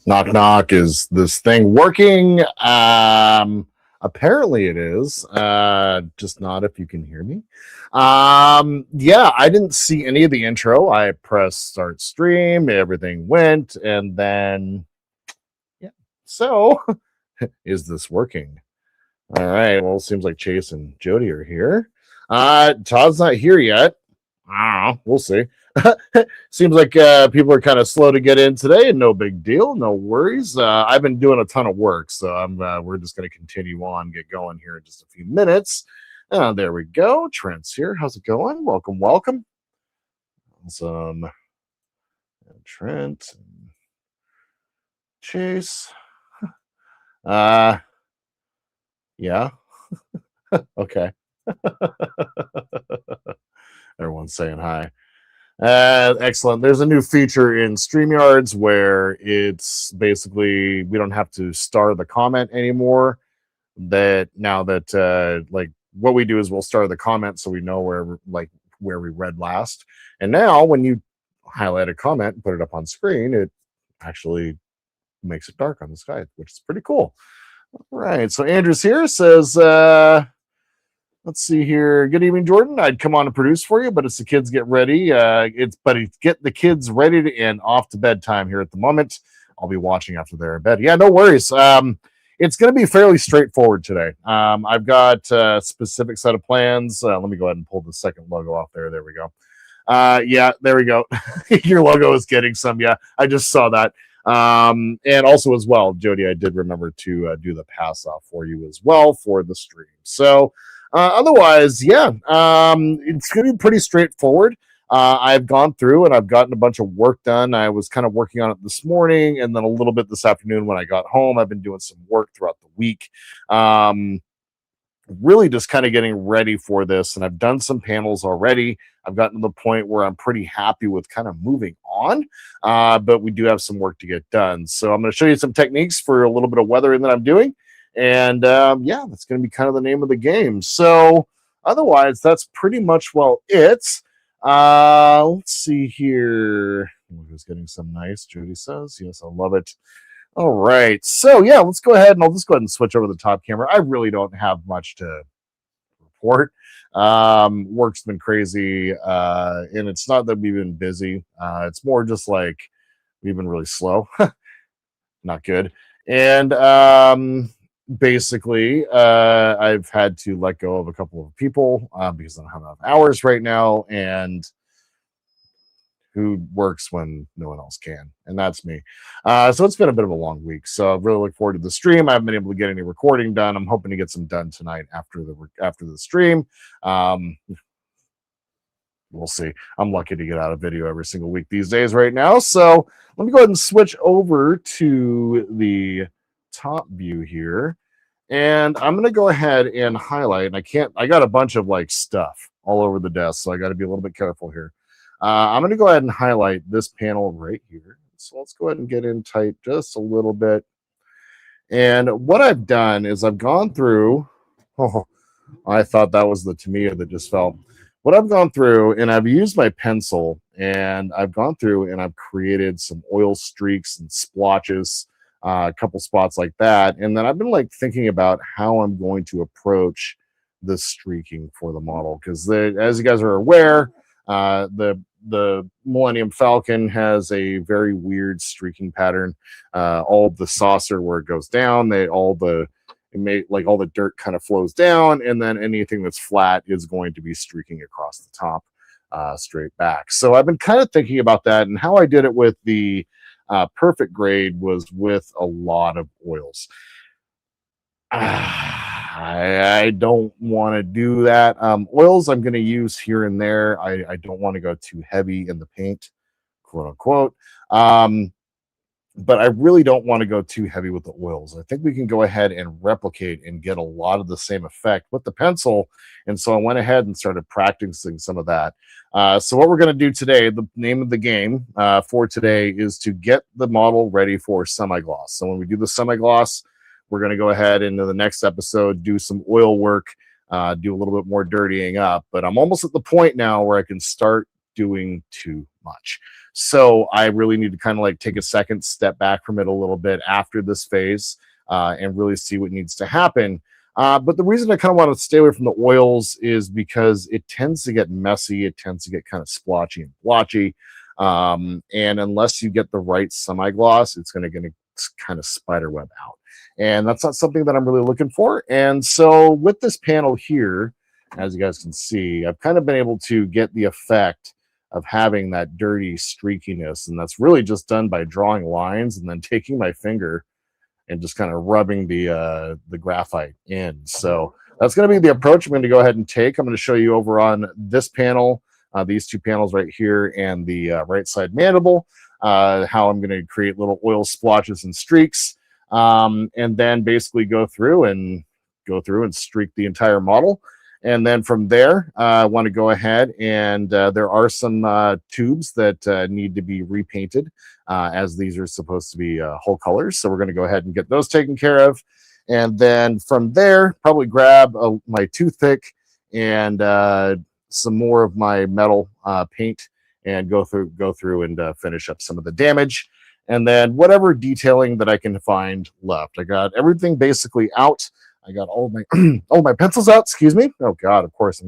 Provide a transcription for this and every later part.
Knock knock. Is this thing working? Apparently it is. Just not if you can hear me. Yeah, I didn't see any of the intro. I pressed start stream, everything went, and then yeah. So is this working? All right. Well, it seems like Chase and Jody are here. Todd's not here yet. I don't know. We'll see. Seems like people are kind of slow to get in today, and no big deal, no worries. I've been doing a ton of work, so we're just going to continue on, get going here in just a few minutes. There we go. Trent's here. How's it going? Welcome, welcome. Awesome. Trent, and Chase. Yeah. Okay. Everyone's saying hi. Excellent. There's a new feature in StreamYards where it's basically we don't have to star the comment anymore. That now that like what we do is we'll star the comment so we know where we read last. And now when you highlight a comment and put it up on screen, it actually makes it dark on the sky, which is pretty cool. All right. So Andrew's here, says let's see here. Good evening, Jordan. I'd come on and produce for you, but as the kids get ready, it's get the kids ready and off to bedtime here at the moment. I'll be watching after they're in bed. Yeah, no worries. It's going to be fairly straightforward today. I've got a specific set of plans. Let me go ahead and pull the second logo off there. There we go. Yeah, there we go. Your logo is getting some. Yeah, I just saw that. And also as well, Jody, I did remember to do the pass off for you as well for the stream. So otherwise, yeah, it's going to be pretty straightforward. I've gone through and I've gotten a bunch of work done. I was kind of working on it this morning and then a little bit this afternoon when I got home. I've been doing some work throughout the week. Really just kind of getting ready for this. And I've done some panels already. I've gotten to the point where I'm pretty happy with kind of moving on. But we do have some work to get done. So I'm going to show you some techniques for a little bit of weathering that I'm doing. And yeah, that's going to be kind of the name of the game. So otherwise, that's pretty much it. Let's see here. Who's getting some nice? Jody says, yes, I love it. All right. So yeah, let's go ahead and I'll just go ahead and switch over the top camera. I really don't have much to report. Work's been crazy. And it's not that we've been busy. It's more just like we've been really slow. Not good. And basically, I've had to let go of a couple of people because I don't have enough hours right now. And who works when no one else can, and that's me. So it's been a bit of a long week. So I really look forward to the stream. I haven't been able to get any recording done. I'm hoping to get some done tonight after the stream. We'll see. I'm lucky to get out a video every single week these days right now. So let me go ahead and switch over to the top view here. And I'm going to go ahead and highlight. And I got a bunch of like stuff all over the desk, so I got to be a little bit careful here. I'm going to go ahead and highlight this panel right here. So let's go ahead and get in tight just a little bit. And what I've done is I've gone through, oh, I thought that was the Tamiya that just fell. What I've gone through, and I've used my pencil, and I've gone through and I've created some oil streaks and splotches, a couple spots like that. And then I've been like thinking about how I'm going to approach the streaking for the model. Because as you guys are aware, the Millennium Falcon has a very weird streaking pattern. All the saucer where it goes down, all the dirt kind of flows down, and then anything that's flat is going to be streaking across the top, straight back. So I've been kind of thinking about that, and how I did it with the perfect grade was with a lot of oils. I don't want to do that. Oils I'm going to use here and there. I don't want to go too heavy in the paint, quote unquote. But I really don't want to go too heavy with the oils. I think we can go ahead and replicate and get a lot of the same effect with the pencil. And so I went ahead and started practicing some of that. So what we're going to do today, the name of the game for today is to get the model ready for semi-gloss. So when we do the semi-gloss, we're going to go ahead into the next episode, do some oil work, do a little bit more dirtying up. But I'm almost at the point now where I can start doing too much. So I really need to kind of like take a second step back from it a little bit after this phase and really see what needs to happen. But the reason I kind of want to stay away from the oils is because it tends to get messy. It tends to get kind of splotchy and blotchy. And unless you get the right semi-gloss, it's going to kind of spiderweb out. And that's not something that I'm really looking for. And so with this panel here, as you guys can see, I've kind of been able to get the effect of having that dirty streakiness, and that's really just done by drawing lines and then taking my finger and just kind of rubbing the graphite in. So that's going to be the approach I'm going to go ahead and take. I'm going to show you over on this panel, these two panels right here, and the right side mandible, how I'm going to create little oil splotches and streaks, and then basically go through and streak the entire model. And then from there, I want to go ahead and there are some tubes that need to be repainted, as these are supposed to be whole colors. So we're going to go ahead and get those taken care of. And then from there, probably grab my toothpick and some more of my metal paint and go through and finish up some of the damage. And then whatever detailing that I can find left. I got everything basically out. I got all of my my pencils out. Excuse me. Oh God, of course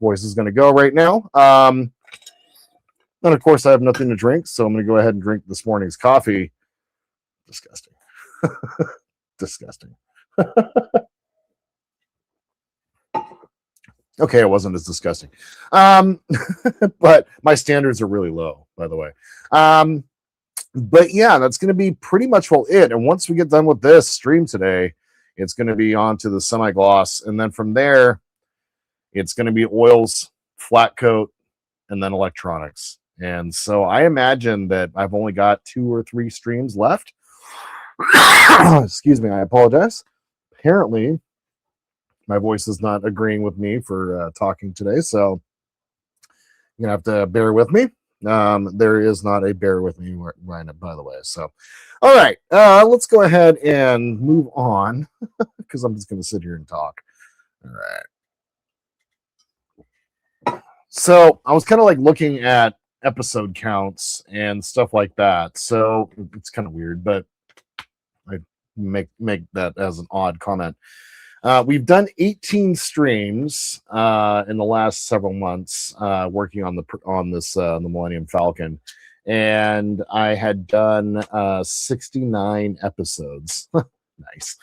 voice is gonna go right now. And of course I have nothing to drink, so I'm gonna go ahead and drink this morning's coffee. Disgusting. Disgusting. Okay, it wasn't as disgusting. But my standards are really low, by the way. But yeah, that's gonna be pretty much it. And once we get done with this stream today, it's going to be on to the semi-gloss, and then from there, it's going to be oils, flat coat, and then electronics. And so I imagine that I've only got 2 or 3 streams left. Excuse me, I apologize. Apparently, my voice is not agreeing with me for talking today, so you're going to have to bear with me. There is not a bear with me right now, by the way. So, all right, let's go ahead and move on because I'm just going to sit here and talk. All right. So I was kind of like looking at episode counts and stuff like that. So it's kind of weird, but I make that as an odd comment. We've done 18 streams in the last several months working on the Millennium Falcon, and I had done 69 episodes. Nice.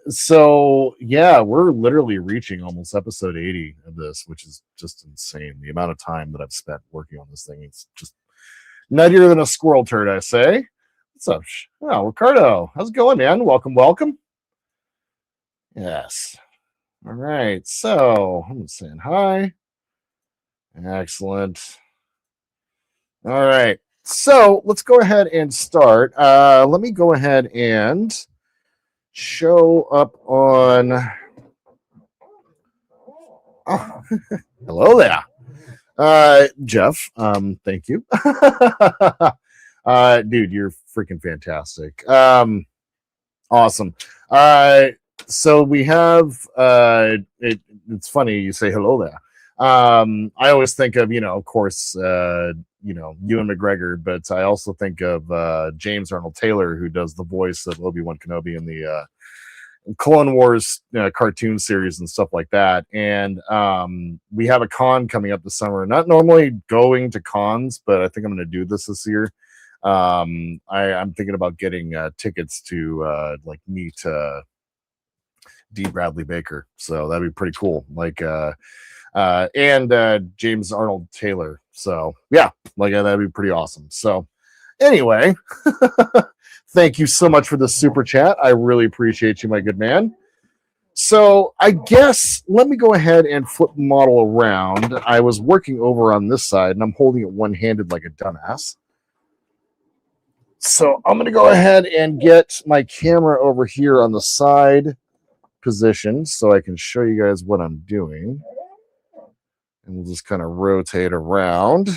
So yeah, we're literally reaching almost episode 80 of this, which is just insane. The amount of time that I've spent working on this thing, it's just nuttier than a squirrel turd, I say. What's up? Oh, Ricardo, how's it going, man? Welcome. Yes. All right. So I'm saying hi. Excellent. All right. So let's go ahead and start. Let me go ahead and show up on. Oh, hello there. Jeff, thank you. Dude, you're freaking fantastic. Awesome. So we have it's funny you say hello there. I always think of, of course, Ewan McGregor, but I also think of James Arnold Taylor, who does the voice of Obi-Wan Kenobi in the Clone Wars cartoon series and stuff like that. And we have a con coming up this summer. Not normally going to cons, but I think I'm going to do this year. I'm thinking about getting tickets to meet D. Bradley Baker, so that'd be pretty cool. And James Arnold Taylor. So yeah, that'd be pretty awesome. So anyway, thank you so much for the super chat. I really appreciate you, my good man. So I guess let me go ahead and flip the model around. I was working over on this side, and I'm holding it one-handed like a dumbass. So I'm going to go ahead and get my camera over here on the side position so I can show you guys what I'm doing. And we'll just kind of rotate around.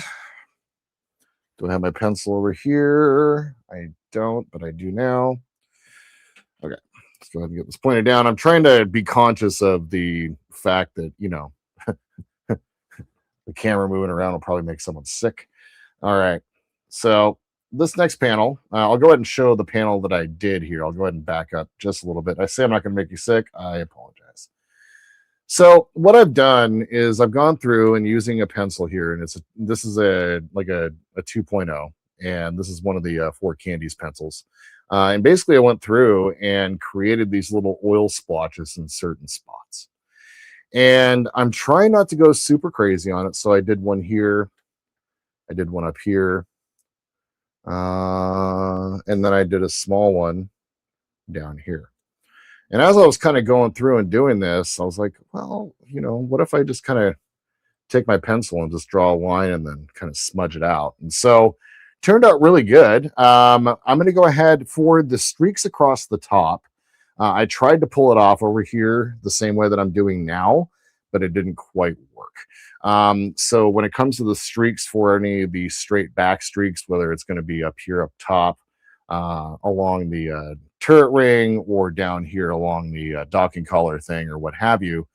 Do I have my pencil over here? I don't, but I do now. Okay, let's go ahead and get this pointed down. I'm trying to be conscious of the fact that, the camera moving around will probably make someone sick. All right, so this next panel, I'll go ahead and show the panel that I did here. I'll go ahead and back up just a little bit. I say I'm not going to make you sick. I apologize. So what I've done is I've gone through and using a pencil here, and this is a 2.0, and this is one of the 4 Candies pencils. And basically I went through and created these little oil splotches in certain spots. And I'm trying not to go super crazy on it. So I did one here. I did one up here. And then I did a small one down here. And as I was kind of going through and doing this, I was like, well, what if I just kind of take my pencil and just draw a line and then kind of smudge it out? And so turned out really good. I'm going to go ahead for the streaks across the top. I tried to pull it off over here the same way that I'm doing now, but it didn't quite work. So when it comes to the streaks for any of the straight back streaks, whether it's going to be up here up top, along the turret ring, or down here along the docking collar thing, or what have you,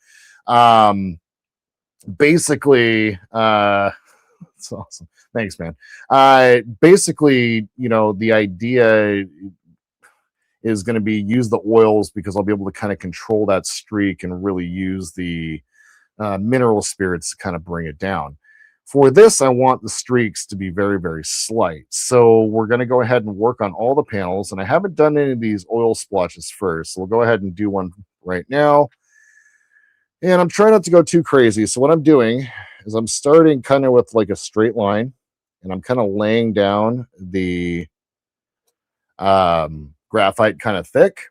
basically, it's awesome. Thanks, man. Basically, the idea is going to be use the oils, because I'll be able to kind of control that streak and really use the mineral spirits to kind of bring it down. For this, I want the streaks to be very, very slight. So we're going to go ahead and work on all the panels. And I haven't done any of these oil splotches first. So we'll go ahead and do one right now. And I'm trying not to go too crazy. So what I'm doing is I'm starting kind of with like a straight line. And I'm kind of laying down the graphite kind of thick.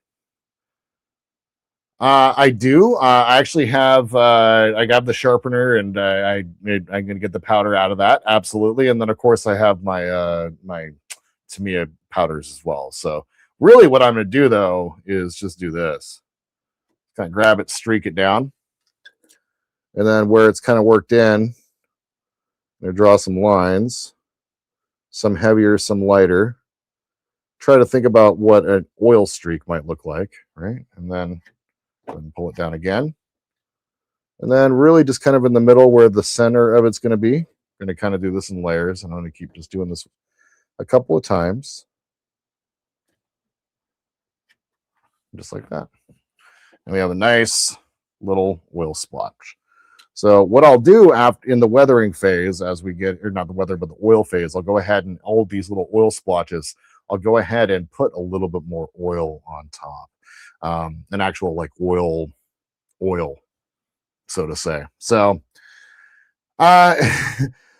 I do. I actually have. I got the sharpener, and I'm going to get the powder out of that. Absolutely. And then, of course, I have my my Tamiya powders as well. So really, what I'm going to do though is just do this. Kind of grab it, streak it down, and then where it's kind of worked in, I'm going to draw some lines, some heavier, some lighter. Try to think about what an oil streak might look like, right? And then and pull it down again, and then really just kind of in the middle where the center of it's going to be. I'm going to kind of do this in layers, and I'm going to keep just doing this a couple of times, just like that. And we have a nice little oil splotch. So what I'll do after in the weathering phase, as we get, or not the weather, but the oil phase, I'll go ahead and all of these little oil splotches, I'll go ahead and put a little bit more oil on top. An actual like oil, so to say. So,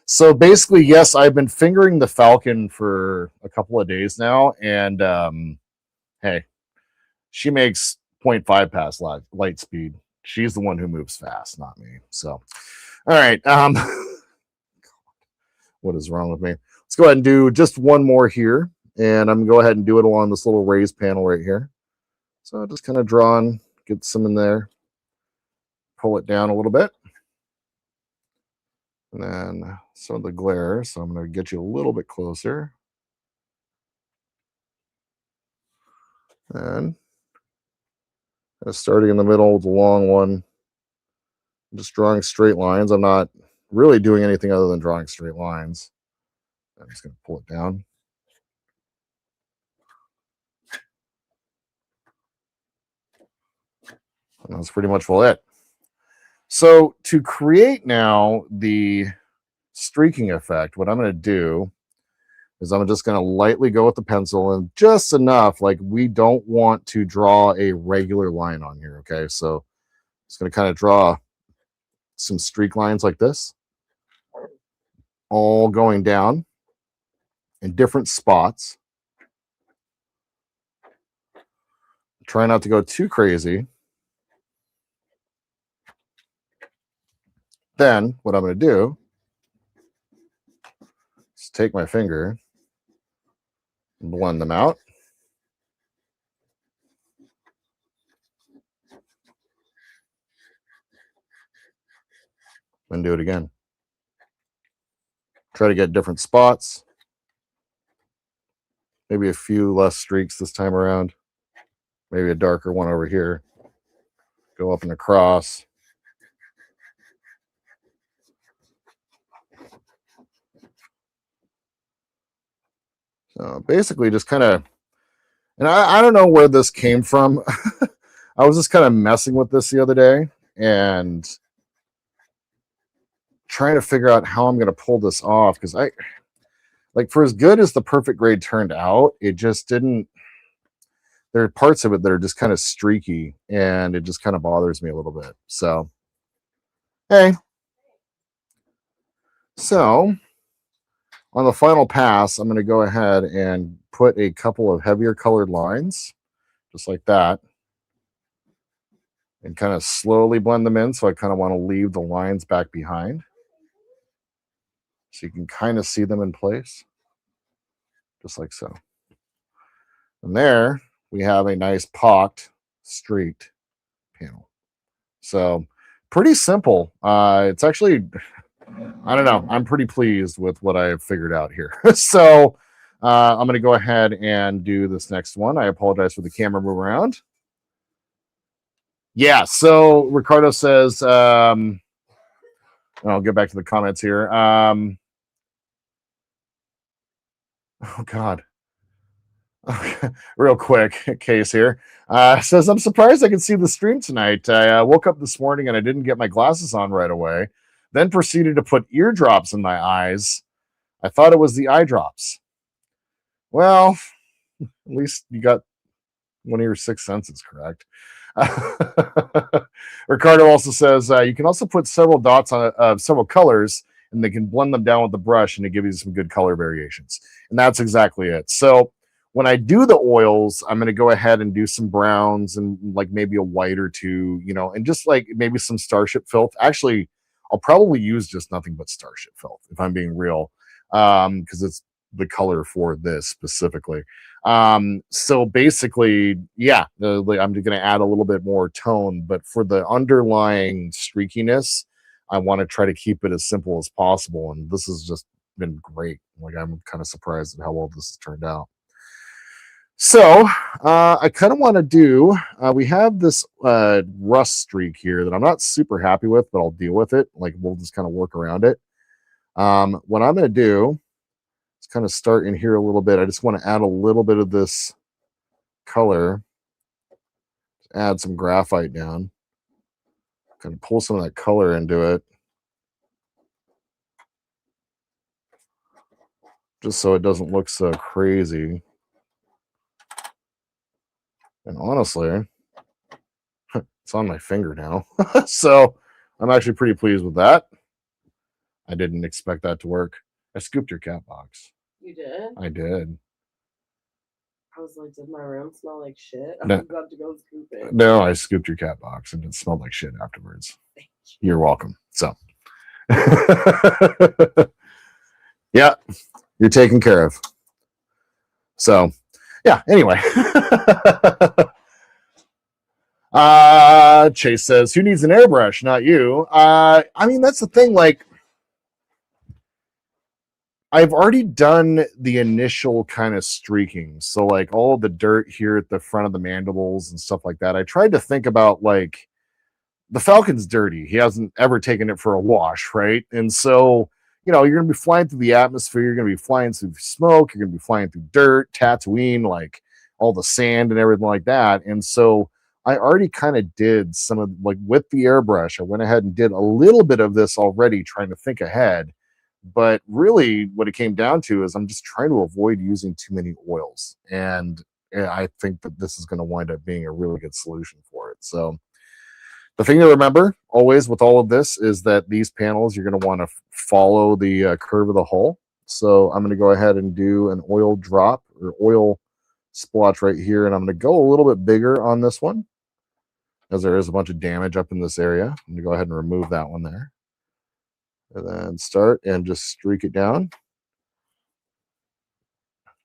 so basically, yes, I've been fingering the Falcon for a couple of days now, and hey, she makes 0.5 pass light speed. She's the one who moves fast, not me. So, all right. What is wrong with me? Let's go ahead and do just one more here, and I'm gonna go ahead and do it along this little raised panel right here. So just kind of draw and get some in there, pull it down a little bit, And then some of the glare, so I'm going to get you a little bit closer. And starting in the middle with the long one, I'm just drawing straight lines. I'm not really doing anything other than drawing straight lines. I'm just going to pull it down. And that's pretty much it. So to create now the streaking effect, what I'm going to do is I'm just going to lightly go with the pencil, and just enough, like we don't want to draw a regular line on here, okay? So it's going to kind of draw some streak lines like this, all going down in different spots. Try not to go too crazy. Then what I'm going to do is take my finger and blend them out. And do it again. Try to get different spots. Maybe a few less streaks this time around. Maybe a darker one over here. Go up and across. So basically just kind of, and I don't know where this came from. I was just kind of messing with this the other day and trying to figure out how I'm going to pull this off, because like, for as good as the perfect grade turned out, it just didn't. There are parts of it that are just kind of streaky, and it just kind of bothers me a little bit. So, hey. So, on the final pass, I'm going to go ahead and put a couple of heavier colored lines, just like that, and kind of slowly blend them in. So I kind of want to leave the lines back behind, so you can kind of see them in place, just like so. And there we have a nice pocked, streaked panel. So pretty simple. It's actually, I don't know, I'm pretty pleased with what I have figured out here. So I'm going to go ahead and do this next one. I apologize for the camera move around. Yeah, so Ricardo says, I'll get back to the comments here. Oh, God. Real quick case here. Says, I'm surprised I could see the stream tonight. I woke up this morning and I didn't get my glasses on right away. Then proceeded to put eardrops in my eyes. I thought it was the eye drops. Well, at least you got one of your six senses correct. Ricardo also says, you can also put several dots on several colors, and they can blend them down with the brush, and it gives you some good color variations. And that's exactly it. So when I do the oils, I'm going to go ahead and do some browns and like maybe a white or two, you know, and just like maybe some Starship filth. Actually, I'll probably use just nothing but Starship filth, if I'm being real, because it's the color for this specifically. So basically, yeah, I'm going to add a little bit more tone, but for the underlying streakiness, I want to try to keep it as simple as possible. And this has just been great. Like, I'm kind of surprised at how well this has turned out. So I kind of want to do, we have this rust streak here that I'm not super happy with, but I'll deal with it. Like, we'll just kind of work around it. What I'm going to do is kind of start in here a little bit. I just want to add a little bit of this color, add some graphite down, kind of pull some of that color into it, just so it doesn't look so crazy. And honestly, it's on my finger now. So I'm actually pretty pleased with that. I didn't expect that to work. I scooped your cat box. You did? I did. I was like, did my room smell like shit? I No. forgot to go scoop it. No, I scooped your cat box and it smelled like shit afterwards. You're welcome. So, yeah, you're taken care of. So, yeah, anyway. Chase says, who needs an airbrush? Not you. I mean, that's the thing. Like, I've already done the initial kind of streaking. So like all the dirt here at the front of the mandibles and stuff like that. I tried to think about like the Falcon's dirty. He hasn't ever taken it for a wash, right? And so, you're going to be flying through the atmosphere. You're going to be flying through smoke. You're going to be flying through dirt, Tatooine, like all the sand and everything like that. And so I already kind of did some of like with the airbrush. I went ahead and did a little bit of this already, trying to think ahead. But really, what it came down to is I'm just trying to avoid using too many oils. And I think that this is going to wind up being a really good solution for it. So the thing to remember always with all of this is that these panels, you're going to want to follow the curve of the hull. So I'm going to go ahead and do an oil drop or oil splotch right here. And I'm going to go a little bit bigger on this one, as there is a bunch of damage up in this area. I'm going to go ahead and remove that one there. And then start and just streak it down.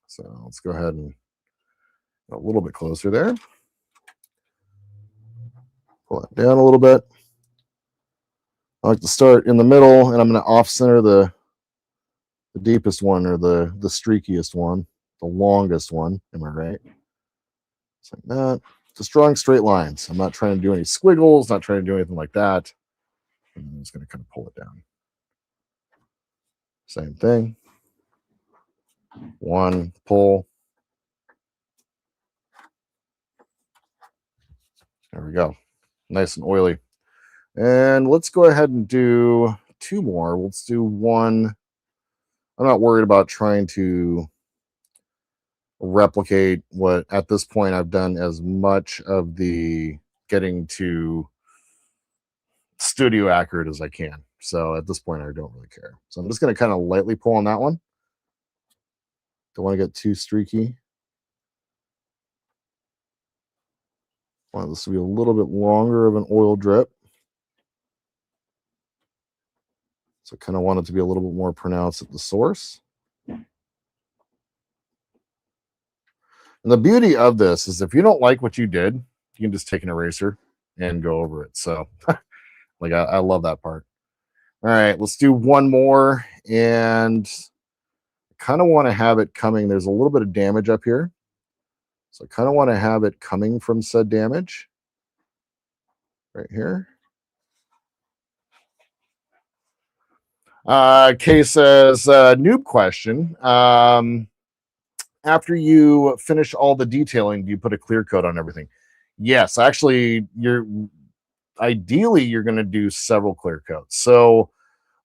So let's go ahead and a little bit closer there. Pull it down a little bit. I like to start in the middle, and I'm going to off-center the deepest one, or the streakiest one, the longest one. Am I right? Just like that. Just drawing straight lines. I'm not trying to do any squiggles, not trying to do anything like that. And I'm just going to kind of pull it down. Same thing. One, pull. There we go. Nice and oily. And let's go ahead and do two more. Let's do one. I'm not worried about trying to replicate what at this point I've done as much of the getting to studio accurate as I can. So at this point, I don't really care. So I'm just going to kind of lightly pull on that one. Don't want to get too streaky. Want this to be a little bit longer of an oil drip. So I kind of want it to be a little bit more pronounced at the source. And the beauty of this is if you don't like what you did, you can just take an eraser and go over it. So like I love that part. All right, let's do one more. And I kind of want to have it coming. There's a little bit of damage up here. So I kind of want to have it coming from said damage right here. Kay says, noob question. After you finish all the detailing, do you put a clear coat on everything? Yes, actually, ideally you're going to do several clear coats. So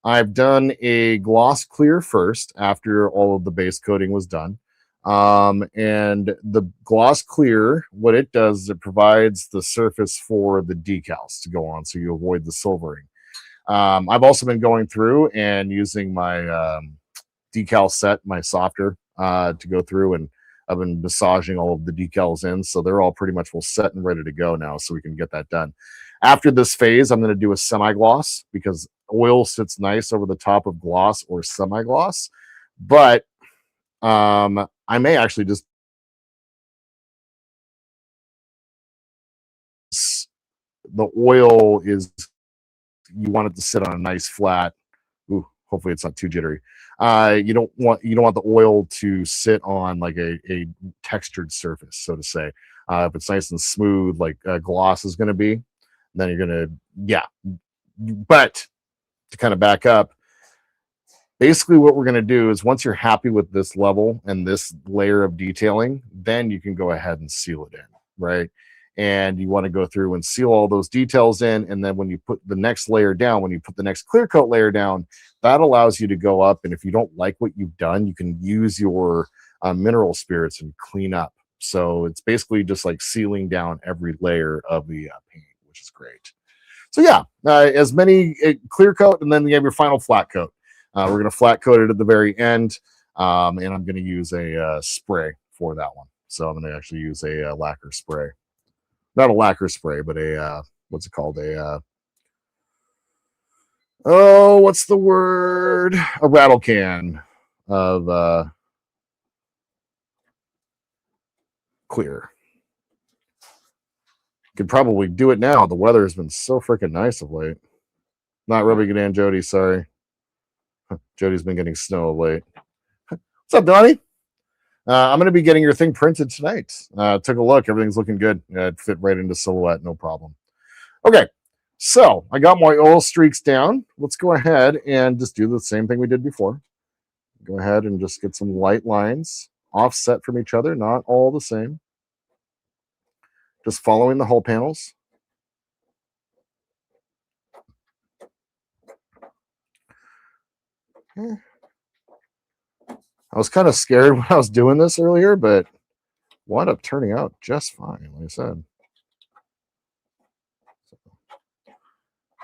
I've done a gloss clear first after all of the base coating was done. And the gloss clear, what it does is it provides the surface for the decals to go on, so you avoid the silvering. I've also been going through and using my decal set, my softer, to go through, and I've been massaging all of the decals in, so they're all pretty much well set and ready to go now, so we can get that done. After this phase, I'm going to do a semi-gloss because oil sits nice over the top of gloss or semi-gloss, but I may actually just the oil is, you want it to sit on a nice flat. Ooh, hopefully it's not too jittery. You don't want the oil to sit on like a textured surface, so to say. If it's nice and smooth, like gloss is going to be, then you're going to, yeah. But to kind of back up, basically what we're going to do is once you're happy with this level and this layer of detailing, then you can go ahead and seal it in, right? And you want to go through and seal all those details in. And then when you put the next layer down, when you put the next clear coat layer down, that allows you to go up. And if you don't like what you've done, you can use your mineral spirits and clean up. So it's basically just like sealing down every layer of the paint, which is great. So yeah, as many clear coat, and then you have your final flat coat. We're going to flat coat it at the very end. And I'm going to use a spray for that one. So I'm going to actually use a lacquer spray. Not a lacquer spray, but a, what's it called? What's the word? A rattle can of clear. Could probably do it now. The weather has been so freaking nice of late. Not rubbing it in, Jody, sorry. Jody's been getting snow of late. What's up, Donnie? I'm going to be getting your thing printed tonight. Took a look. Everything's looking good. It fit right into silhouette. No problem. Okay. So I got my oil streaks down. Let's go ahead and just do the same thing we did before. Go ahead and just get some light lines offset from each other, not all the same. Just following the hull panels. I was kind of scared when I was doing this earlier, but wound up turning out just fine, like I said.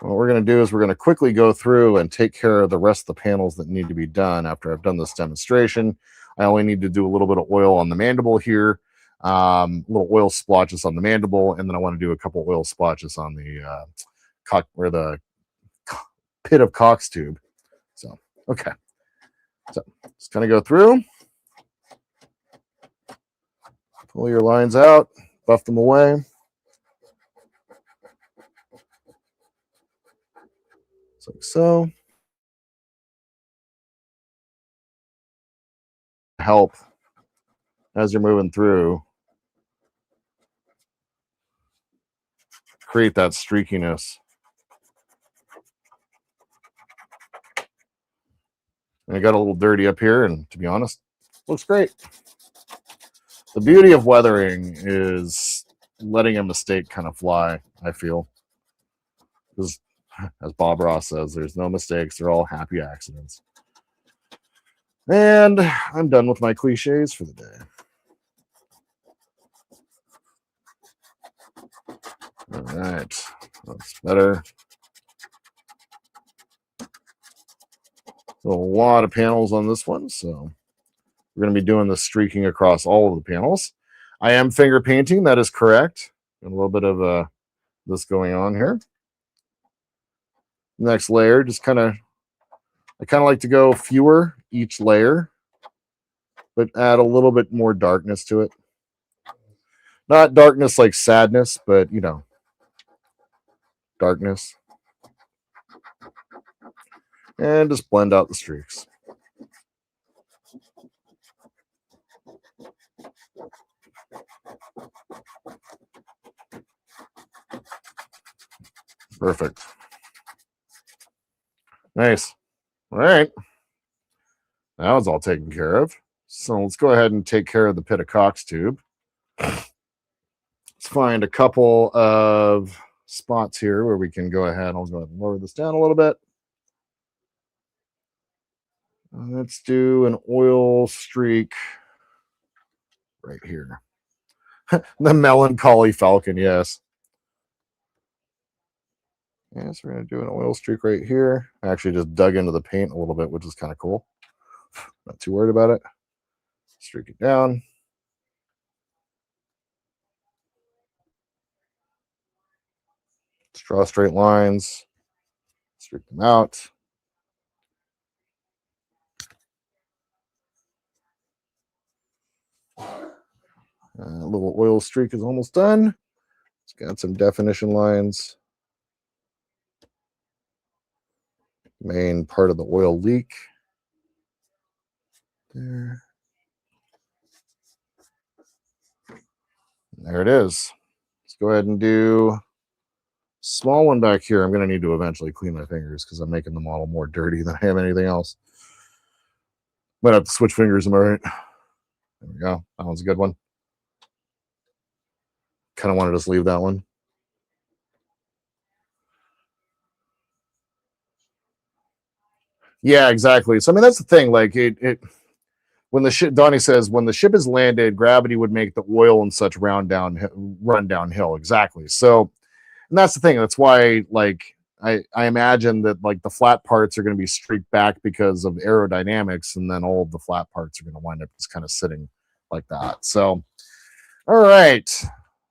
What we're going to do is we're going to quickly go through and take care of the rest of the panels that need to be done after I've done this demonstration. I only need to do a little bit of oil on the mandible here, little oil splotches on the mandible, and then I want to do a couple oil splotches on the the pit of Cox tube. So, okay. So, just kind of go through. Pull your lines out, buff them away. Like so. Help as you're moving through create that streakiness. And I got a little dirty up here, and to be honest, looks great. The beauty of weathering is letting a mistake kind of fly, I feel. Because as Bob Ross says, there's no mistakes, they're all happy accidents. And I'm done with my cliches for the day. All right, that's better. A lot of panels on this one, so we're going to be doing the streaking across all of the panels. I am finger painting, that is correct. And a little bit of this going on here. Next layer, just I kind of like to go fewer each layer, but add a little bit more darkness to it. Not darkness like sadness, but you know, darkness. And just blend out the streaks. Perfect. Nice. All right. That was all taken care of. So let's go ahead and take care of the pit of Cox tube. Let's find a couple of spots here where we can go ahead. I'll go ahead and lower this down a little bit. Let's do an oil streak right here. The melancholy Falcon, yes. Yes, we're going to do an oil streak right here. I actually just dug into the paint a little bit, which is kind of cool. Not too worried about it. Streak it down. Let's draw straight lines. Streak them out. A little oil streak is almost done. It's got some definition lines. Main part of the oil leak. There. There it is. Let's go ahead and do a small one back here. I'm going to need to eventually clean my fingers because I'm making the model more dirty than I am anything else. Might have to switch fingers, am I right? There we go. That one's a good one. Kind of want to just leave that one. Yeah, exactly. So I mean, that's the thing. Like when the ship, Donnie says, when the ship is landed, gravity would make the oil and such run downhill. Exactly. So, and that's the thing. That's why, like, I imagine that like the flat parts are going to be streaked back because of aerodynamics, and then all of the flat parts are going to wind up just kind of sitting like that. So, all right,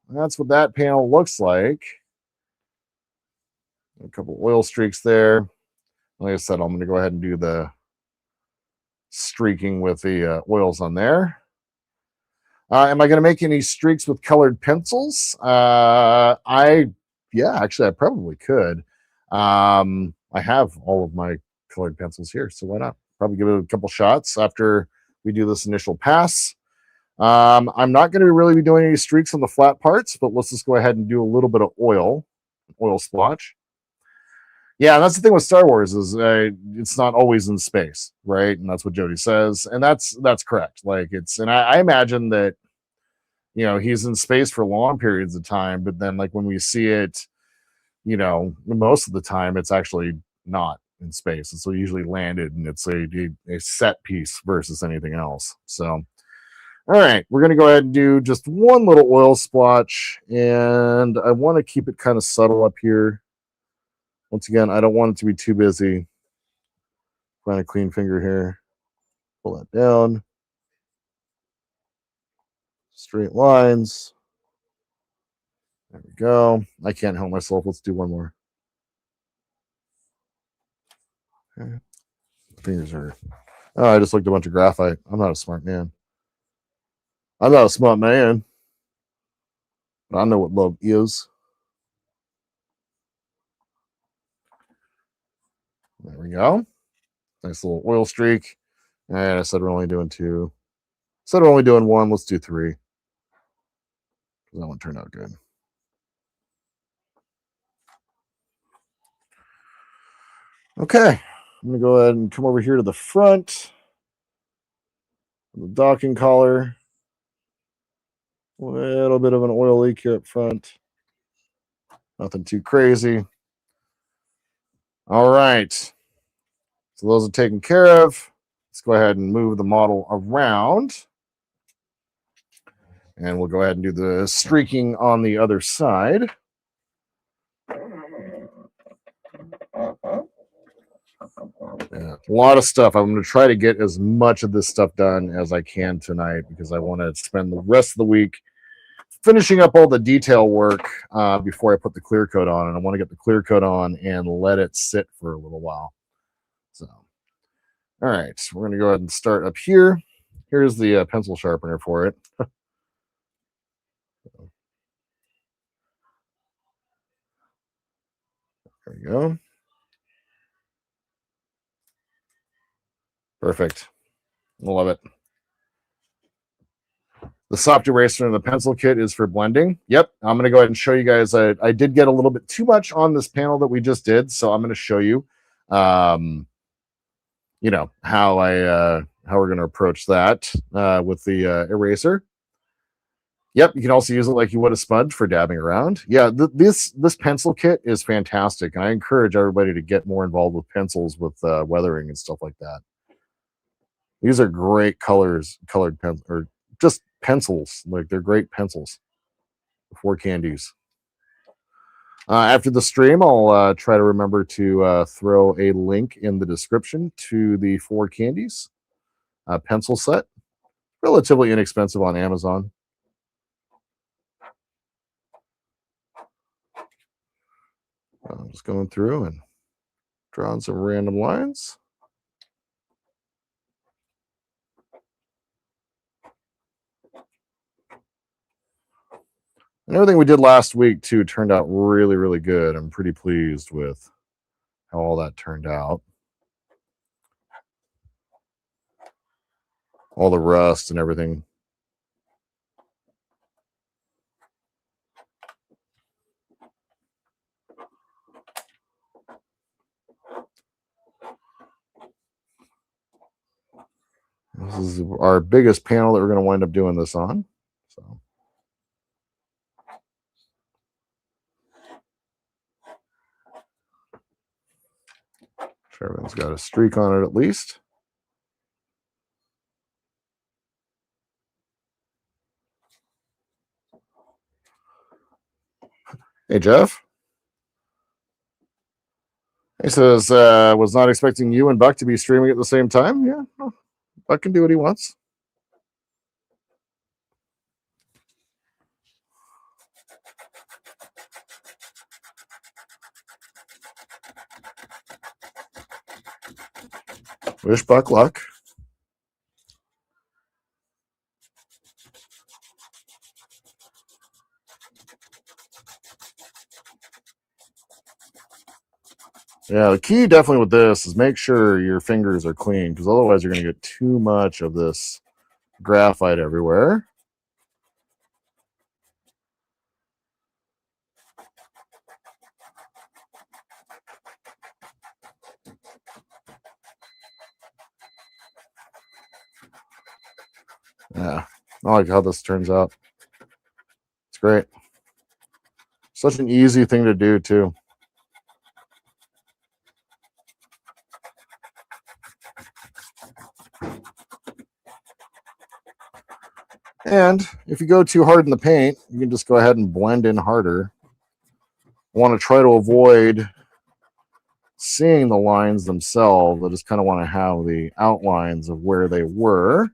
that's what that panel looks like. A couple oil streaks there. Like I said, I'm going to go ahead and do the streaking with the oils on there. Am I going to make any streaks with colored pencils? Yeah, actually, I probably could. I have all of my colored pencils here, so why not? Probably give it a couple shots after we do this initial pass. I'm not going to really be doing any streaks on the flat parts, but let's just go ahead and do a little bit of oil splotch. Yeah, and that's the thing with Star Wars is it's not always in space, right? And that's what Jody says, and that's correct. Like and I imagine that he's in space for long periods of time, but then like when we see it, most of the time it's actually not in space. It's usually landed, and it's a set piece versus anything else. So. All right, we're going to go ahead and do just one little oil splotch, and I want to keep it kind of subtle up here. Once again, I don't want it to be too busy. Find a clean finger here. Pull that down. Straight lines. There we go. I can't help myself. Let's do one more. Okay. Fingers hurt. Oh, I just looked at a bunch of graphite. I'm not a smart man. I'm not a smart man. But I know what love is. There we go. Nice little oil streak. And I said we're only doing 2. Instead of only doing 1, let's do 3. That one turned out good. Okay. I'm going to go ahead and come over here to the front. The docking collar. A little bit of an oil leak here up front. Nothing too crazy. All right. So those are taken care of. Let's go ahead and move the model around. And we'll go ahead and do the streaking on the other side. Yeah, a lot of stuff. I'm going to try to get as much of this stuff done as I can tonight because I want to spend the rest of the week finishing up all the detail work before I put the clear coat on. And I want to get the clear coat on and let it sit for a little while. So, all right, we're going to go ahead and start up here. Here's the pencil sharpener for it. There we go. Perfect. I love it. The soft eraser in the pencil kit is for blending. Yep, I'm going to go ahead and show you guys. I did get a little bit too much on this panel that we just did, so I'm going to show you, how we're going to approach that with the eraser. Yep, you can also use it like you would a sponge for dabbing around. Yeah, this pencil kit is fantastic, and I encourage everybody to get more involved with pencils with weathering and stuff like that. These are great colored pen or just pencils. Like they're great pencils. 4 candies. After the stream, I'll try to remember to throw a link in the description to the 4 candies pencil set. Relatively inexpensive on Amazon. I'm just going through and drawing some random lines. And everything we did last week, too, turned out really, really good. I'm pretty pleased with how all that turned out. All the rust and everything. This is our biggest panel that we're going to wind up doing this on. So. Sure, everything's got a streak on it at least. Hey, Jeff. He says, was not expecting you and Buck to be streaming at the same time. Yeah, well, Buck can do what he wants. Wish Buck luck. Yeah, the key definitely with this is make sure your fingers are clean, because otherwise you're going to get too much of this graphite everywhere. Yeah, I like how this turns out. It's great. Such an easy thing to do, too. And if you go too hard in the paint, you can just go ahead and blend in harder. I want to try to avoid seeing the lines themselves. I just kind of want to have the outlines of where they were.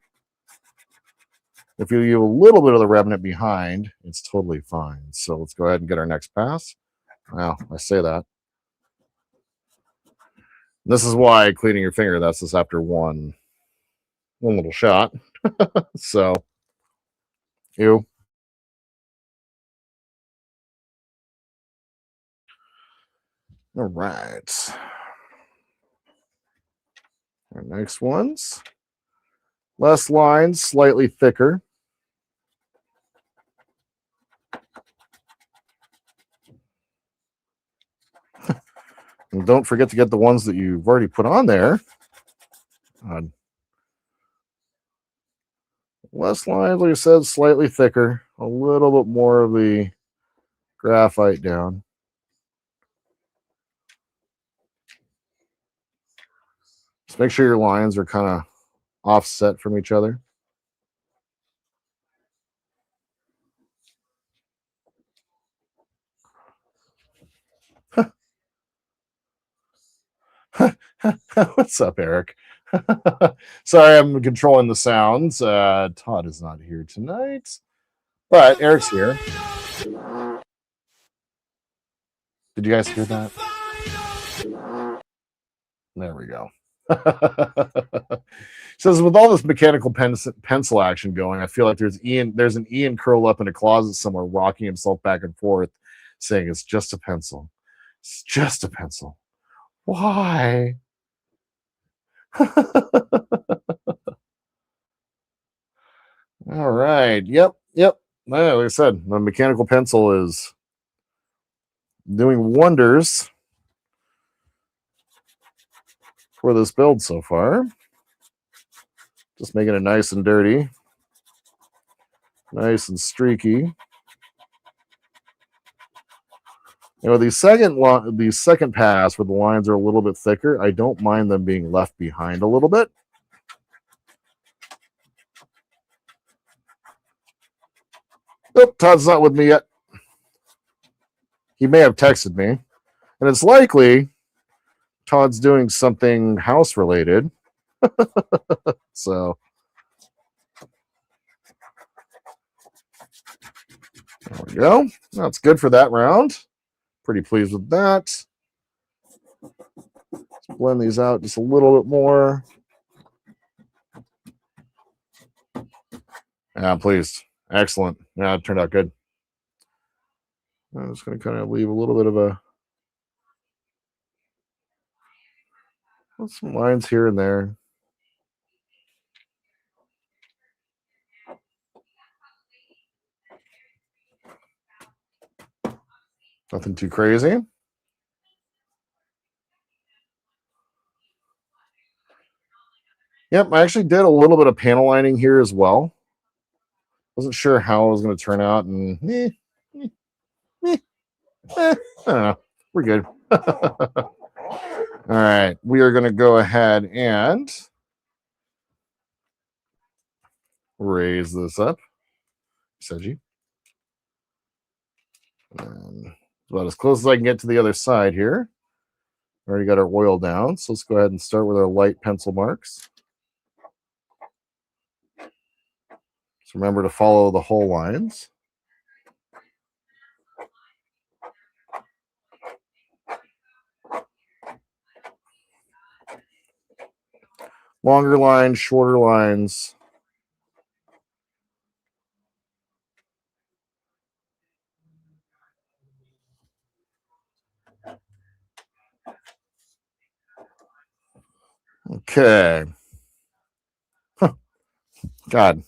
If you leave a little bit of the remnant behind, it's totally fine. So let's go ahead and get our next pass. Well, I say that. This is why cleaning your finger, that's just after one little shot. So, ew. All right. Our next ones. Less lines, slightly thicker. And don't forget to get the ones that you've already put on there. Less lines, like I said, slightly thicker. A little bit more of the graphite down. Just make sure your lines are kind of offset from each other. What's up, Eric? Sorry, I'm controlling the sounds. Todd is not here tonight, but Eric's here. Did you guys hear that? There we go. Says with all this mechanical pencil action going, I feel like there's an Ian curled up in a closet somewhere, rocking himself back and forth, saying it's just a pencil. It's just a pencil. Why? All right. Yep. Well, like I said, the mechanical pencil is doing wonders for this build so far. Just making it nice and dirty, nice and streaky. You know, the second pass where the lines are a little bit thicker, I don't mind them being left behind a little bit. Nope, Todd's not with me yet. He may have texted me. And it's likely Todd's doing something house related. So there we go. That's good for that round. Pretty pleased with that. Let's blend these out just a little bit more. Yeah, I'm pleased. Excellent. Yeah, it turned out good. I'm just going to kind of leave a little bit of some lines here and there. Nothing too crazy. Yep, I actually did a little bit of panel lining here as well. Wasn't sure how it was going to turn out, and I don't know. We're good. All right, we are going to go ahead and raise this up, Seji. And about as close as I can get to the other side here. Already got our oil down, so let's go ahead and start with our light pencil marks. So remember to follow the whole lines. Longer lines, shorter lines. Okay. God.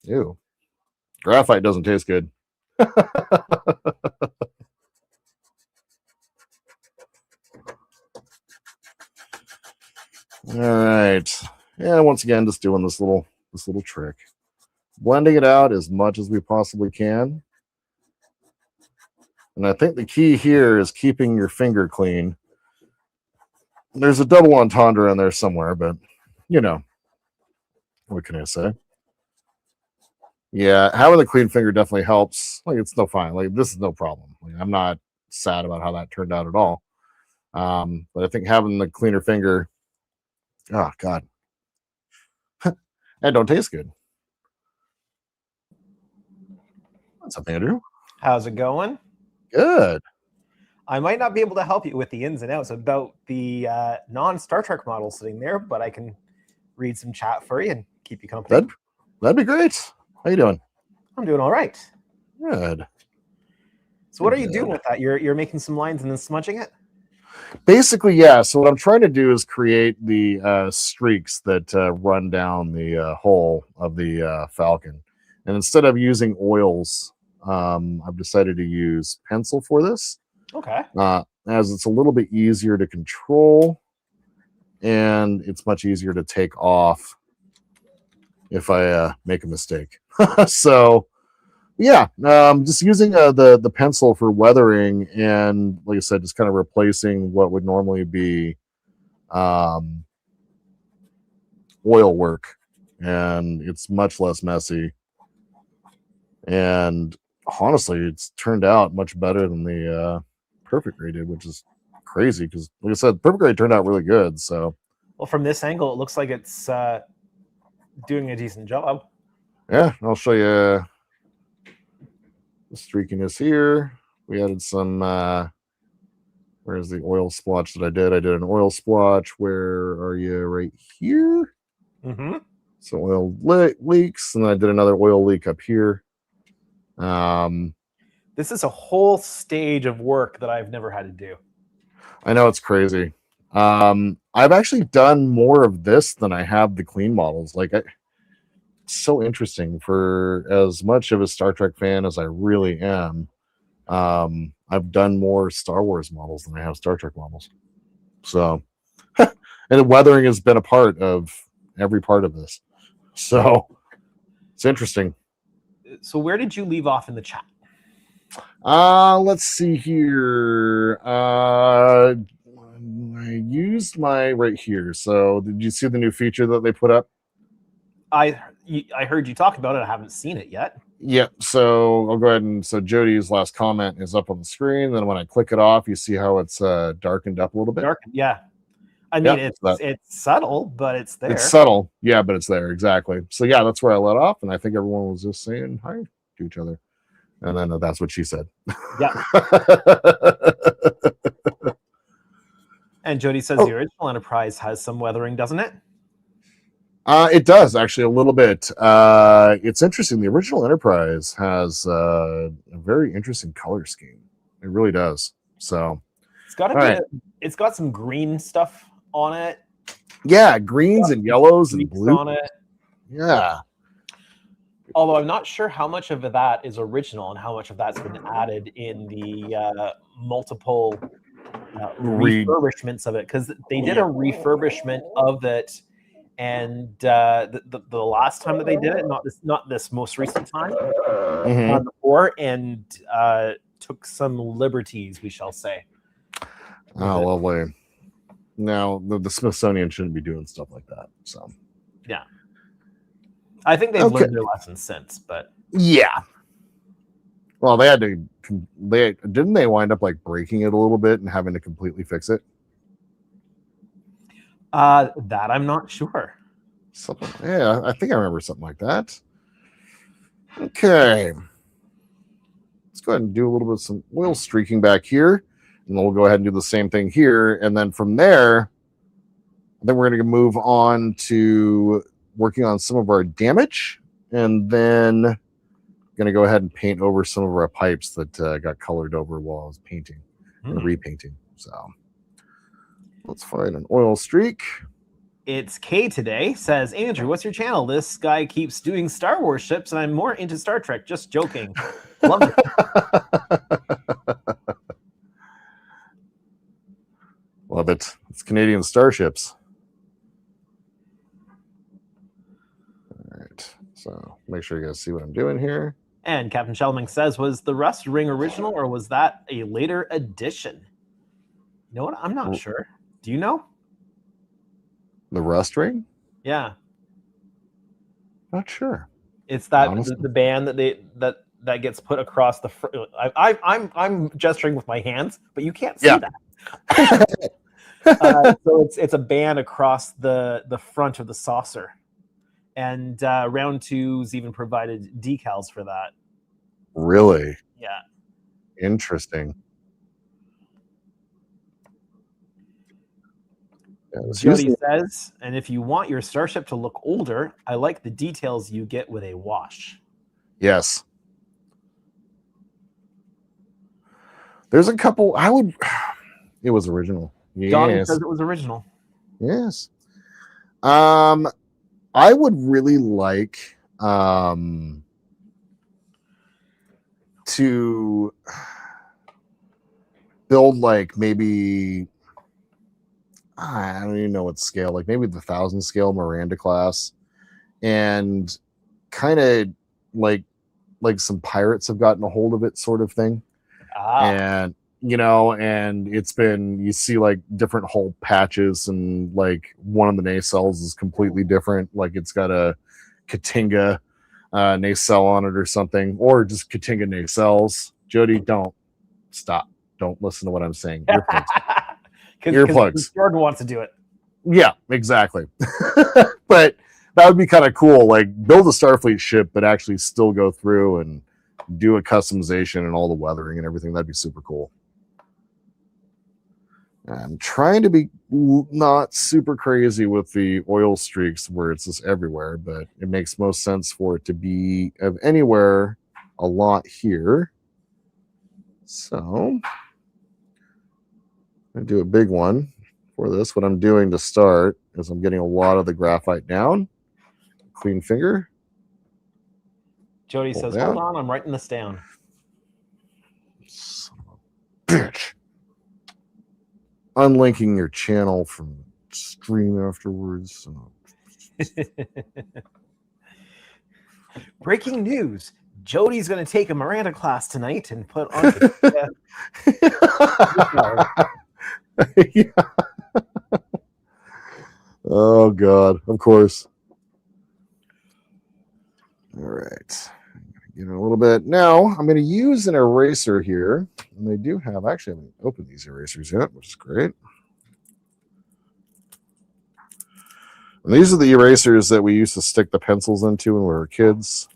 Ew. Graphite doesn't taste good. All right. Yeah, once again, just doing this little trick. Blending it out as much as we possibly can. And I think the key here is keeping your finger clean. There's a double entendre in there somewhere, but you know, what can I say? Yeah, having the clean finger definitely helps. Like, it's no fine. Like, this is no problem. Like, I'm not sad about how that turned out at all. But I think having the cleaner finger, oh God, that don't taste good. What's up, Andrew? How's it going? Good. I might not be able to help you with the ins and outs about the non-Star Trek model sitting there, but I can read some chat for you and keep you company. That'd be great. How you doing? I'm doing all right. Good. So what are you doing with that? You're making some lines and then smudging it? Basically, yeah. So what I'm trying to do is create the streaks that run down the hull of the Falcon. And instead of using oils, I've decided to use pencil for this. Okay. As it's a little bit easier to control, and it's much easier to take off if I make a mistake. So yeah, just using the pencil for weathering, and like I said, just kind of replacing what would normally be oil work, and it's much less messy. And honestly, it's turned out much better than the Perfect Ray did, which is crazy because, like I said, Perfect Ray turned out really good. So, well, from this angle, it looks like it's doing a decent job. Yeah, I'll show you the streakiness here. We added some. Where's the oil splotch that I did? I did an oil splotch. Where are you? Right here. Mm-hmm. So oil leaks, and then I did another oil leak up here. This is a whole stage of work that I've never had to do. I know, it's crazy. I've actually done more of this than I have the clean models. Like, it's so interesting. For as much of a Star Trek fan as I really am, I've done more Star Wars models than I have Star Trek models. So, and the weathering has been a part of every part of this. So, it's interesting. So where did you leave off in the chat? Let's see here. I used my right here. So, did you see the new feature that they put up? I heard you talk about it. I haven't seen it yet. Yep. So I'll go ahead and Jody's last comment is up on the screen. Then when I click it off, you see how it's darkened up a little bit. Darkened, yeah. I mean, it's subtle, but it's there. It's subtle, yeah, but it's there, exactly. So yeah, that's where I let off, and I think everyone was just saying hi to each other, and then that's what she said. Yeah. And Jody says the original Enterprise has some weathering, doesn't it? It does, actually, a little bit. It's interesting. The original Enterprise has a very interesting color scheme. It really does. So it's got it's got some green stuff on it. Yeah, greens and yellows and blue on it. Yeah. Although I'm not sure how much of that is original and how much of that's been added in the multiple refurbishments of it, because they did a refurbishment of it. And the last time that they did it, not this most recent time, before, and took some liberties, we shall say. Oh, lovely. Now, the Smithsonian shouldn't be doing stuff like that. So, yeah, I think they've learned their lesson since. But yeah, well, they had to. Didn't they wind up like breaking it a little bit and having to completely fix it? That I'm not sure. Something, yeah, I think I remember something like that. Okay, let's go ahead and do a little bit of some oil streaking back here, and then we'll go ahead and do the same thing here. And then from there, then we're going to move on to working on some of our damage, and then going to go ahead and paint over some of our pipes that got colored over while I was painting and repainting. So Let's find an oil streak. It's Kay today. Says, Andrew, what's your channel? This guy keeps doing Star Wars ships, and I'm more into Star Trek. Just joking. Love it. Love it. It's Canadian starships. All right. So make sure you guys see what I'm doing here. And Captain Shelming says, was the Rust Ring original, or was that a later addition? You know what? I'm not sure. Do you know? The Rust Ring? Yeah. Not sure. It's that the band that gets put across the front. I'm gesturing with my hands, but you can't see that. So it's a band across the front of the saucer, and Round 2's even provided decals for that. Really? Yeah. Interesting. Jody says, and if you want your starship to look older, I like the details you get with a wash. Yes. There's a couple. It was original. Yes. Donnie says it was original. Yes. I would really like to build like maybe I don't even know what scale, like maybe the 1,000 scale Miranda class, and kind of like some pirates have gotten a hold of it, sort of thing. And and it's been, you see like different hull patches, and like one of the nacelles is completely different, like it's got a Katinga nacelle on it or something, or just Katinga nacelles. Jody, don't listen to what I'm saying. Earplugs. Jordan wants to do it. Yeah, exactly. But that would be kind of cool. Like build a Starfleet ship, but actually still go through and do a customization and all the weathering and everything. That'd be super cool. I'm trying to be not super crazy with the oil streaks where it's just everywhere, but it makes most sense for it to be of anywhere a lot here. So I do a big one for this. What I'm doing to start is I'm getting a lot of the graphite down. Clean finger. Jody says, hold on, I'm writing this down. Son of a bitch. Unlinking your channel from stream afterwards. Breaking news. Jody's going to take a Miranda class tonight and put on yeah. Oh God, of course. All right, get it a little bit. Now I'm going to use an eraser here, and they do have, actually I haven't opened these erasers yet, which is great. And these are the erasers that we used to stick the pencils into when we were kids.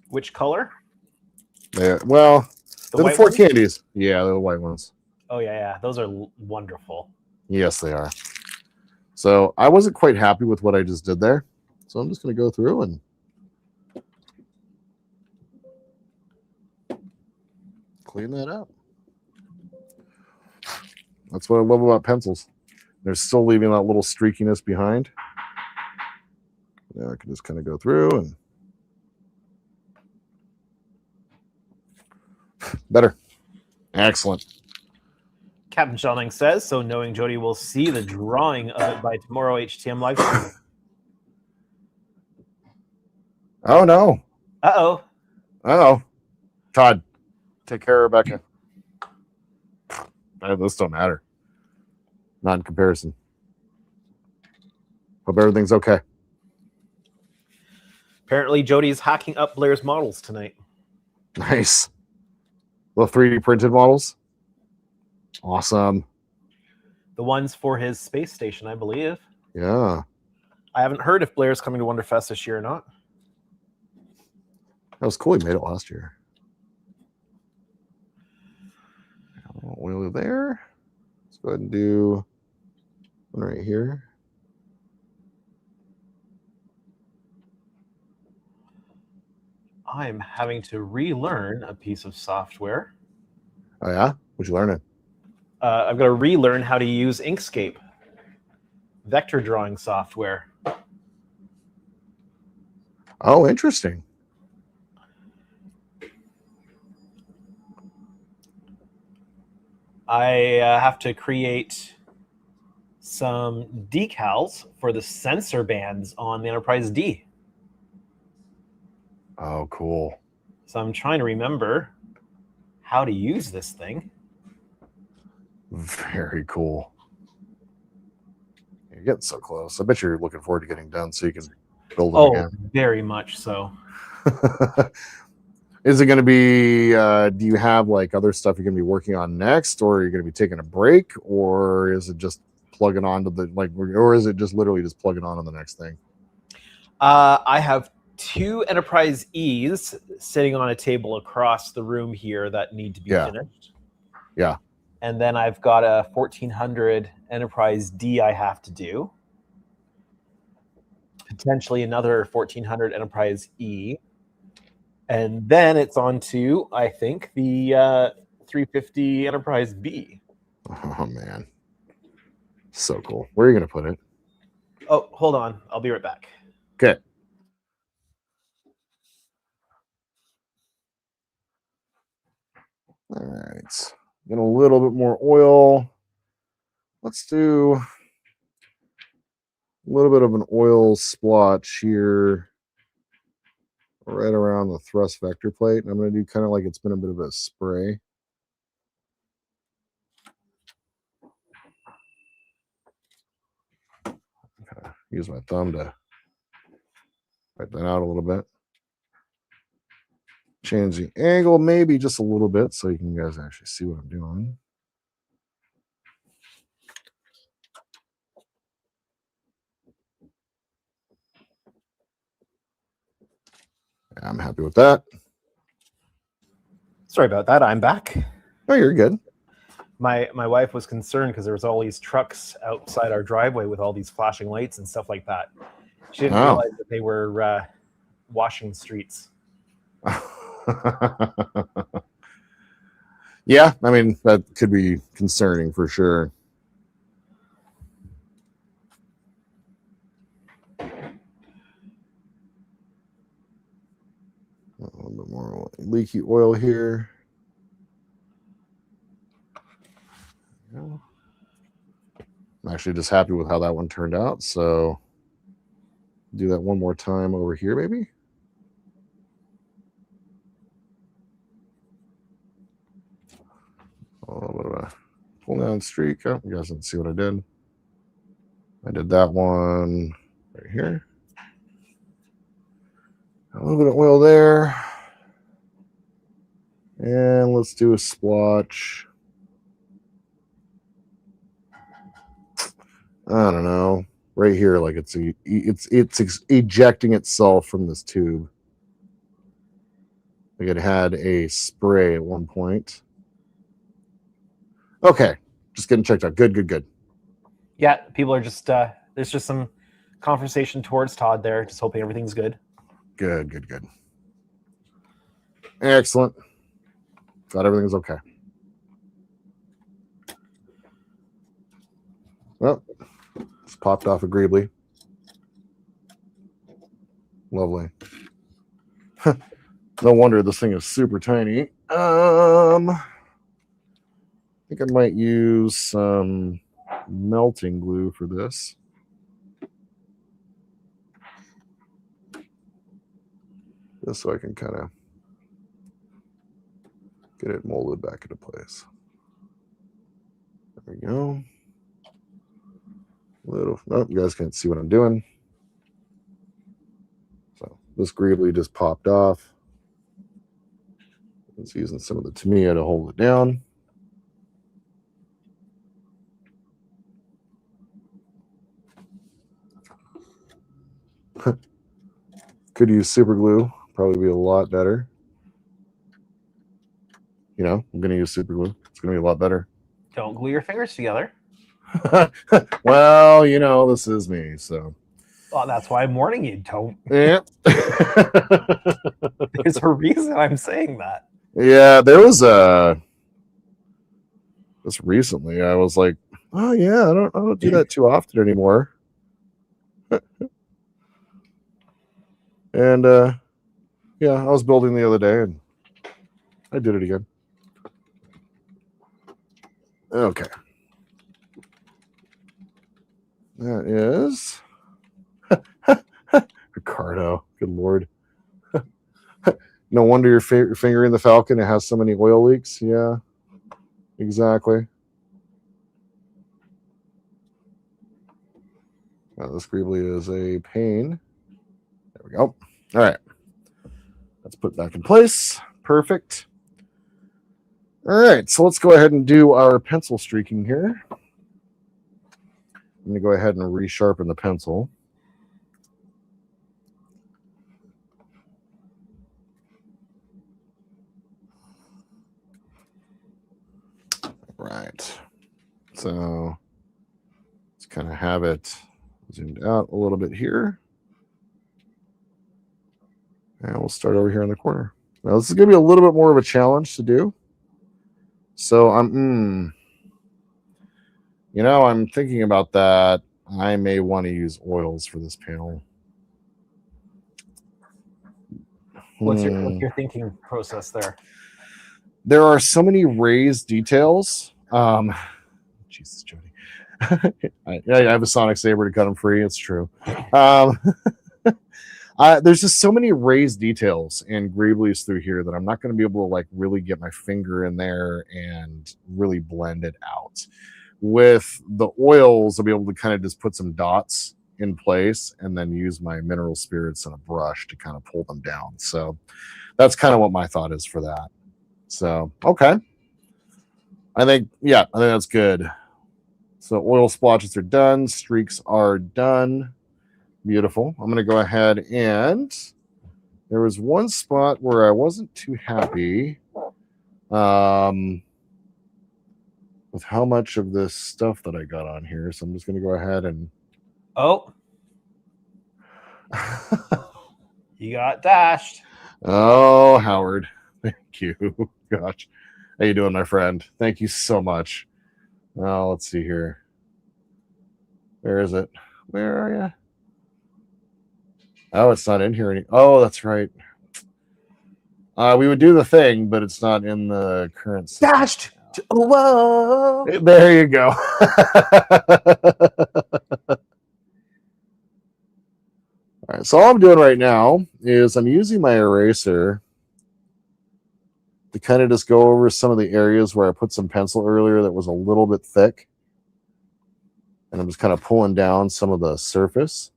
Which color? Yeah, well, they're the four ones? candies. Yeah, they're the white ones. Oh, yeah. Those are wonderful. Yes, they are. So I wasn't quite happy with what I just did there. So I'm just going to go through and clean that up. That's what I love about pencils. They're still leaving that little streakiness behind. Yeah, I can just kind of go through and better. Excellent. Captain Shelling says, so knowing Jody will see the drawing of it by tomorrow HTM live stream. Oh, no. Uh-oh. Uh-oh. Todd, take care of Rebecca. Those don't matter. Not in comparison. Hope everything's okay. Apparently, Jody's hacking up Blair's models tonight. Nice. Little 3D printed models. Awesome. The ones for his space station, I believe. Yeah. I haven't heard if Blair's coming to Wonderfest this year or not. That was cool. He made it last year. Oil there. Let's go ahead and do one right here. I'm having to relearn a piece of software. Oh, yeah? What'd you learn it? I've got to relearn how to use Inkscape, vector drawing software. Oh, interesting. I have to create some decals for the sensor bands on the Enterprise D. Oh, cool. So I'm trying to remember how to use this thing. Very cool. You're getting so close. I bet you're looking forward to getting done so you can build it again. Very much so. Is it going to be, do you have like other stuff you're going to be working on next, or are you going to be taking a break, or is it just plugging on to the, like, or is it just literally just plugging on to the next thing? I have 2 Enterprise E's sitting on a table across the room here that need to be finished. Yeah. And then I've got a 1400 Enterprise D I have to do. Potentially another 1400 Enterprise E. And then it's on to, I think, the 350 Enterprise B. Oh, man. So cool. Where are you going to put it? Oh, hold on. I'll be right back. Okay. All right. Get a little bit more oil. Let's do a little bit of an oil splotch here right around the thrust vector plate. And I'm going to do kind of like it's been a bit of a spray. Use my thumb to write that out a little bit. Change the angle maybe just a little bit so you can guys actually see what I'm doing. I'm happy with that. Sorry about that. I'm back. Oh, you're good. My wife was concerned because there was all these trucks outside our driveway with all these flashing lights and stuff like that. She didn't realize that they were washing the streets. Yeah, I mean, that could be concerning for sure. A little bit more leaky oil here. I'm actually just happy with how that one turned out. So do that one more time over here, maybe. A little bit of a pull down streak. Oh, you guys didn't see what I did. I did that one right here. A little bit of oil there. And let's do a splotch. I don't know. Right here, like it's ejecting itself from this tube. Like it had a spray at one point. Okay, just getting checked out. Good. Yeah, people are just there's just some conversation towards Todd there. Just hoping everything's good. Good. Excellent. Glad everything's okay. Well, it's popped off agreeably. Lovely. No wonder this thing is super tiny. I think I might use some melting glue for this. Just so I can kind of get it molded back into place. There we go. Oh, you guys can't see what I'm doing. So this greebly just popped off. It's using some of the Tamiya to hold it down. Could use super glue. Probably be a lot better. You know, I'm going to use super glue. It's going to be a lot better. Don't glue your fingers together. Well, you know, this is me, so. Well, that's why I'm warning you. Don't. Yeah. There's a reason I'm saying that. Yeah, there was a just recently I was like, oh yeah, I don't do that too often anymore. And yeah, I was building the other day and I did it again. Okay. That is Ricardo. Good lord. No wonder you're fingering the Falcon. It has so many oil leaks. Yeah, exactly. Now, this Greebly is a pain. There we go. All right. Let's put it back in place. Perfect. All right. So let's go ahead and do our pencil streaking here. I'm going to go ahead and resharpen the pencil. Right. So let's kind of have it zoomed out a little bit here. And we'll start over here in the corner. Now, this is going to be a little bit more of a challenge to do. So I'm thinking about that. I may want to use oils for this panel. What's your thinking process there? There are so many raised details. Jesus, Jody. I have a sonic saber to cut them free. It's true. There's just so many raised details and Greeblies through here that I'm not going to be able to like really get my finger in there and really blend it out. With the oils, I'll be able to kind of just put some dots in place and then use my mineral spirits and a brush to kind of pull them down. So that's kind of what my thought is for that. So, okay. I think that's good. So oil splotches are done. Streaks are done. Beautiful. I'm going to go ahead and there was one spot where I wasn't too happy with how much of this stuff that I got on here. So I'm just going to go ahead and you got dashed. Oh, Howard. Thank you. Gosh. How you doing, my friend? Thank you so much. Oh, let's see here. Where is it? Where are you? Oh, it's not in here. Oh, that's right. We would do the thing, but it's not in the current system. Dashed. Whoa. There you go. All right, so all I'm doing right now is I'm using my eraser to kind of just go over some of the areas where I put some pencil earlier that was a little bit thick. And I'm just kind of pulling down some of the surface.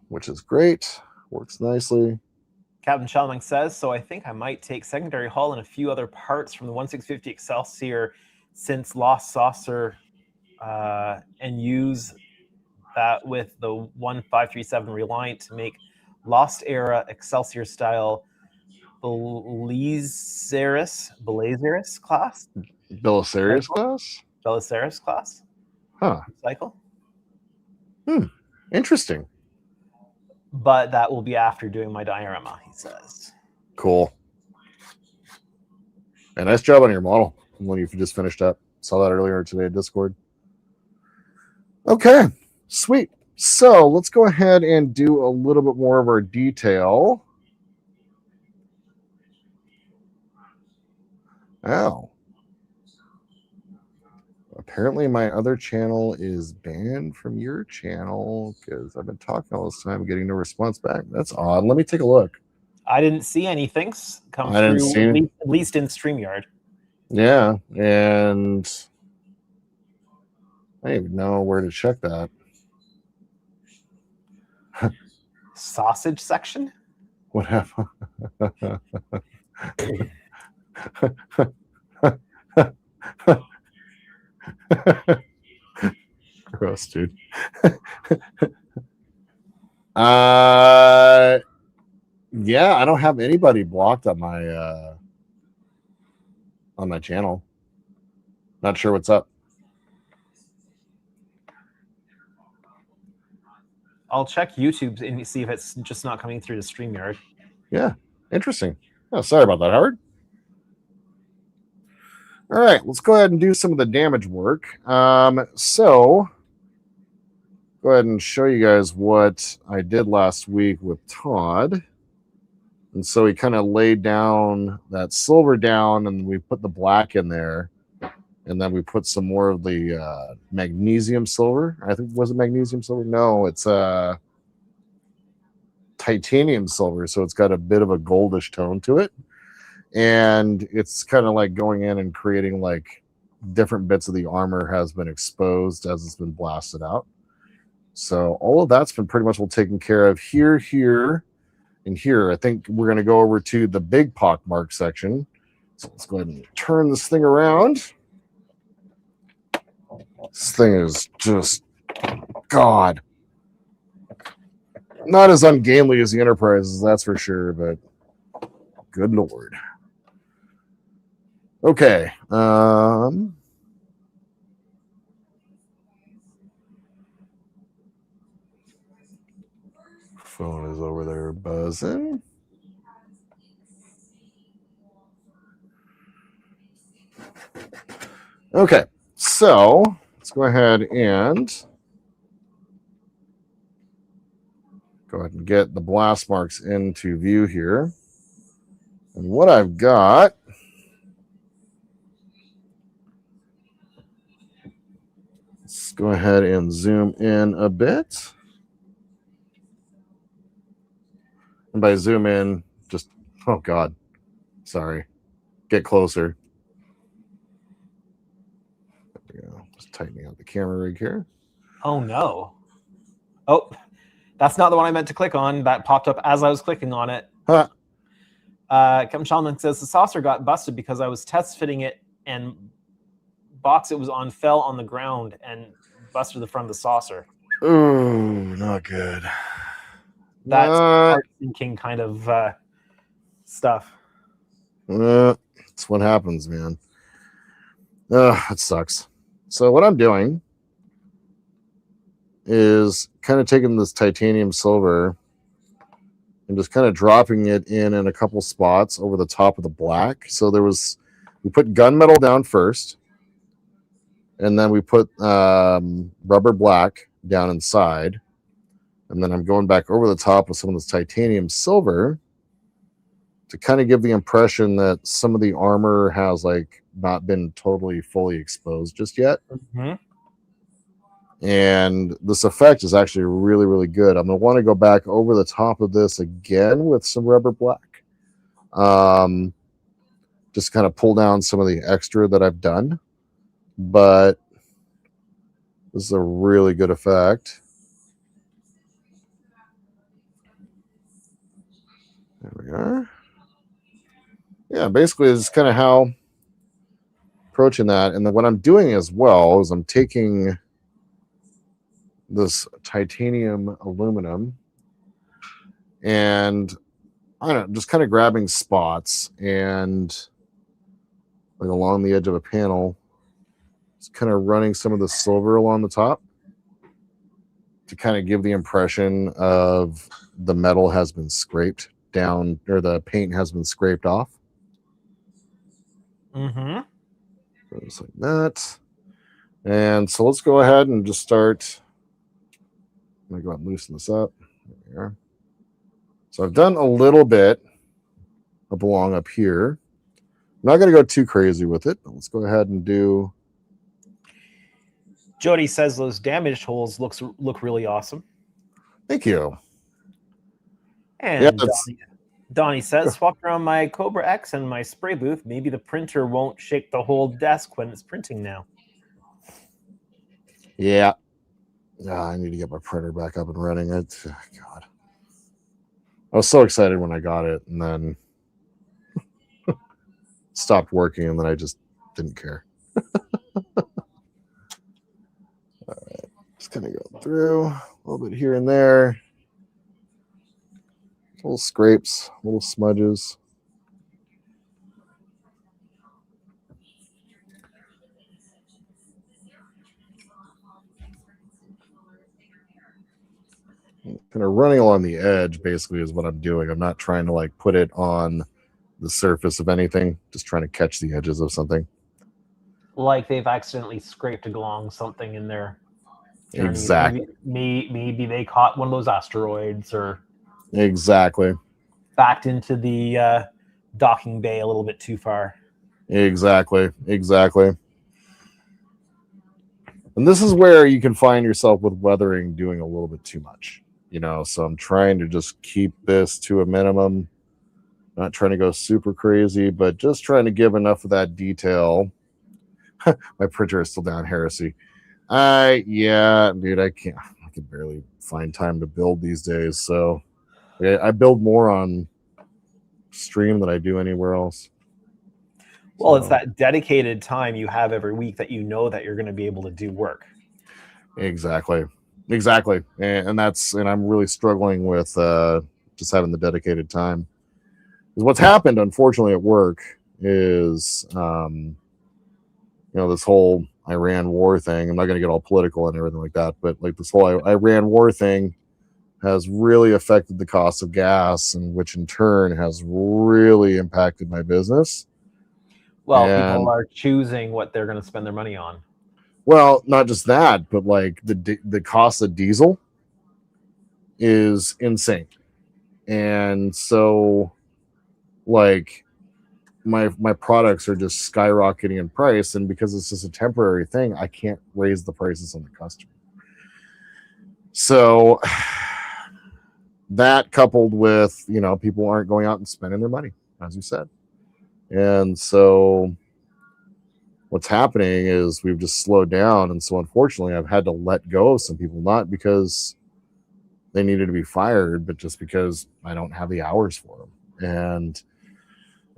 Which is great. Works nicely. Captain Chalming says, so I think I might take secondary hull and a few other parts from the 1650 Excelsior since Lost Saucer and use that with the 1537 Reliant to make Lost Era Excelsior style Belisarius class? Belisarius class? Belisarius class? Huh. Cycle? Interesting. But that will be after doing my diorama, he says. Cool. And nice job on your model when you just finished up. Saw that earlier today at Discord. Okay, sweet. So let's go ahead and do a little bit more of our detail. Ow. Apparently my other channel is banned from your channel because I've been talking all this time getting no response back. That's odd. Let me take a look. I didn't see anything come through, at least in StreamYard. Yeah, and I don't even know where to check that. Sausage section? What happened? Gross, dude. Yeah, I don't have anybody blocked on my channel. Not sure what's up. I'll check YouTube and see if it's just not coming through to StreamYard. Yeah, interesting. Oh, sorry about that, Howard. All right, let's go ahead and do some of the damage work. So go ahead and show you guys what I did last week with Todd. And so he kind of laid down that silver down, and we put the black in there. And then we put some more of the magnesium silver. I think, was it magnesium silver? No, it's titanium silver. So it's got a bit of a goldish tone to it. And it's kind of like going in and creating like different bits of the armor has been exposed as it's been blasted out. So all of that's been pretty much well taken care of here, and here. I think we're going to go over to the big pockmark section. So let's go ahead and turn this thing around. This thing is just, God, not as ungainly as the Enterprises, that's for sure, but good Lord. Okay. Phone is over there buzzing. Okay, so let's go ahead and get the blast marks into view here. And what I've got, let's go ahead and zoom in a bit. And by zoom in, just, oh God, sorry, get closer. There we go. Just tightening up the camera rig here. Oh no. Oh, that's not the one I meant to click on. That popped up as I was clicking on it. Huh. Captain Shaman says the saucer got busted because I was test fitting it and box it was on fell on the ground and busted the front of the saucer. Ooh, not good. That's heart sinking kind of stuff. That's what happens, man. It sucks. So what I'm doing is kind of taking this titanium silver and just kind of dropping it in a couple spots over the top of the black. So we put gunmetal down first, and then we put rubber black down inside, and then I'm going back over the top with some of this titanium silver to kind of give the impression that some of the armor has like not been totally fully exposed just yet. Mm-hmm. And this effect is actually really, really good. I'm going to want to go back over the top of this again with some rubber black. Just kind of pull down some of the extra that I've done. But this is a really good effect. There we are. Yeah, basically it's kind of how approaching that. And then what I'm doing as well is I'm taking this titanium aluminum and I don't know, just kind of grabbing spots and like along the edge of a panel, just kind of running some of the silver along the top to kind of give the impression of the metal has been scraped down or the paint has been scraped off. Mm-hmm. Just like that. And so let's go ahead and just start. I'm going to go ahead and loosen this up. There we are. So I've done a little bit up along up here. I'm not going to go too crazy with it, but let's go ahead and do. Jody says those damaged holes look really awesome. Thank you. And Yeah, Donnie says, swapped around my Cobra X and my spray booth. Maybe the printer won't shake the whole desk when it's printing now. Yeah. I need to get my printer back up and running. God. I was so excited when I got it and then stopped working and then I just didn't care. All right. Just kind of go through a little bit here and there. Little scrapes, little smudges. Kind of running along the edge basically is what I'm doing. I'm not trying to like put it on the surface of anything, just trying to catch the edges of something. Like they've accidentally scraped along something in their journey. Exactly. Maybe they caught one of those asteroids or Exactly. backed into the docking bay a little bit too far. Exactly. And this is where you can find yourself with weathering doing a little bit too much, so I'm trying to just keep this to a minimum, not trying to go super crazy, but just trying to give enough of that detail. My printer is still down, heresy. Yeah, dude, I can barely find time to build these days, so I build more on stream than I do anywhere else. Well, it's that dedicated time you have every week that you know that you're going to be able to do work. Exactly. And I'm really struggling with just having the dedicated time. Because what's happened, unfortunately, at work is, this whole Iran war thing. I'm not going to get all political and everything like that, but like this whole Iran war thing has really affected the cost of gas, and which in turn has really impacted my business. Well, people are choosing what they're going to spend their money on. Well, not just that, but like the cost of diesel is insane. And so like my products are just skyrocketing in price, and because it's just a temporary thing, I can't raise the prices on the customer. So that coupled with, people aren't going out and spending their money, as you said. And so what's happening is we've just slowed down. And so unfortunately, I've had to let go of some people, not because they needed to be fired, but just because I don't have the hours for them. And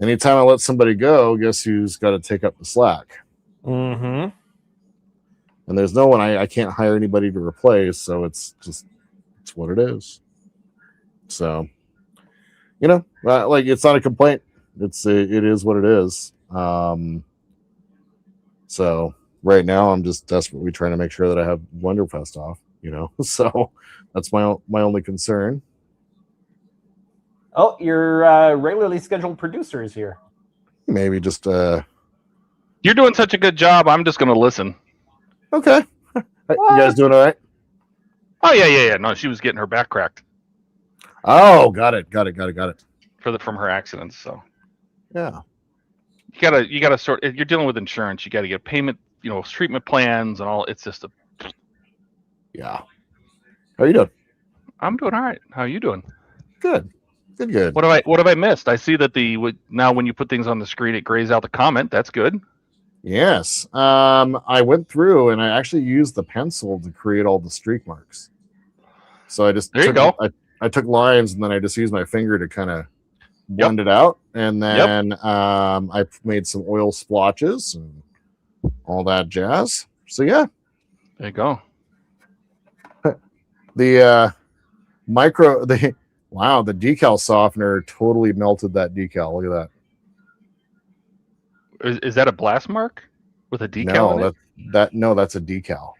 anytime I let somebody go, guess who's got to take up the slack? Mm-hmm. And there's no one, I can't hire anybody to replace. So it's what it is. So, like it's not a complaint. It is what it is. So right now I'm just desperately trying to make sure that I have Wonderfest off, so that's my only concern. Oh, your regularly scheduled producer is here. Maybe just you're doing such a good job, I'm just going to listen. Okay. You guys doing all right? Oh yeah. No, she was getting her back cracked. Oh, got it. From her accidents, so. Yeah. You gotta sort. If you're dealing with insurance, you got to get payment, treatment plans and all. It's just yeah. How are you doing? I'm doing all right. How are you doing? Good. What have I missed? I see that now when you put things on the screen, it grays out the comment. That's good. Yes. I went through and I actually used the pencil to create all the streak marks. So I just I took lines and then I just used my finger to kind of blend it out, and then I made some oil splotches and all that jazz. So yeah, there you go. The the decal softener totally melted that decal. Look at that. Is that a blast mark with a decal? No, that's a decal,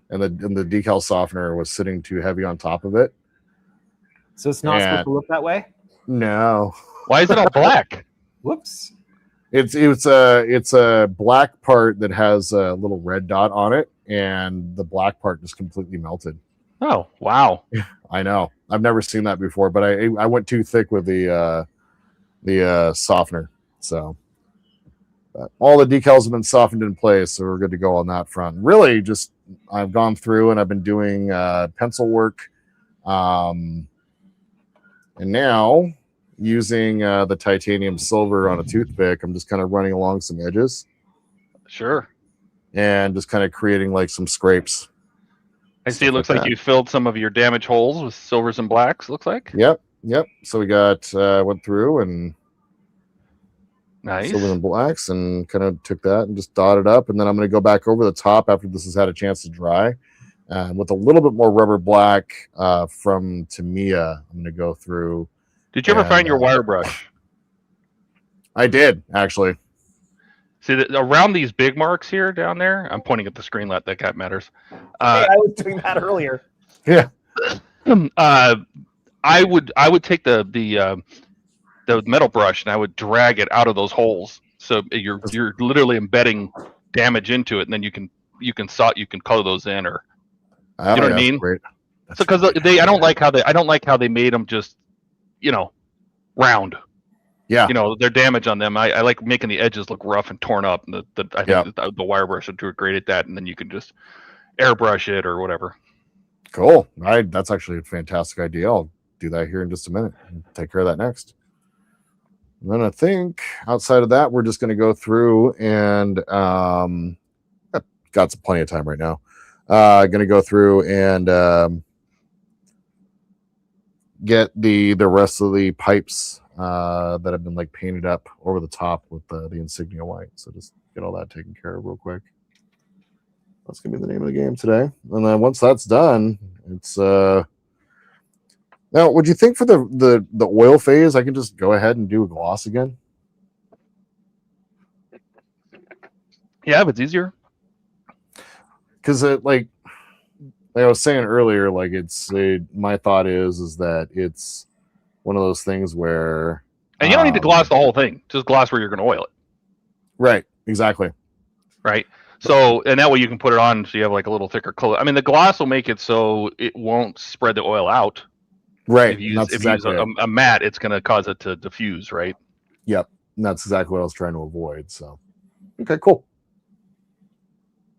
and the decal softener was sitting too heavy on top of it. So it's not supposed to look that way? No. Why is it all black? Whoops. It's a black part that has a little red dot on it, and the black part just completely melted. Oh, wow. I know. I've never seen that before, but I went too thick with the softener. So all the decals have been softened in place, so we're good to go on that front. Really, just I've gone through and I've been doing pencil work. And now, using the titanium silver on a toothpick, I'm just kind of running along some edges. Sure. And just kind of creating like some scrapes. I see it looks like you filled some of your damage holes with silvers and blacks, looks like. Yep. So we went through and nice silvers and blacks and kind of took that and just dotted up. And then I'm going to go back over the top after this has had a chance to dry. With a little bit more rubber black from Tamiya, I'm going to go through. Did you ever find your wire brush? I did, actually. See, around these big marks here down there, I'm pointing at the screen, that guy matters. I was doing that earlier. Yeah. I would take the the metal brush and I would drag it out of those holes. So you're literally embedding damage into it, and then you can color those in, or Oh, you know what I that's mean? great. So because I don't like how they made them just, round. Yeah. Their damage on them. I like making the edges look rough and torn up. And I think the wire brush would do great at that, and then you can just airbrush it or whatever. Cool. That's actually a fantastic idea. I'll do that here in just a minute. Take care of that next. And then I think outside of that, we're just going to go through and got plenty of time right now. Going to go through and get the rest of the pipes that have been like painted up over the top with the insignia white. So just get all that taken care of real quick. That's gonna be the name of the game today. And then once that's done, it's now would you think for the oil phase I can just go ahead and do a gloss again? Yeah, if it's easier. Because it like I was saying earlier, like my thought is that it's one of those things where And you don't need to gloss the whole thing. Just gloss where you're gonna oil it. Right, exactly. Right. So, and that way you can put it on so you have like a little thicker color. I mean, the gloss will make it so it won't spread the oil out. Right. If you use a matte, it's going to cause it to diffuse, right? Yep. And that's exactly what I was trying to avoid. So, okay, cool.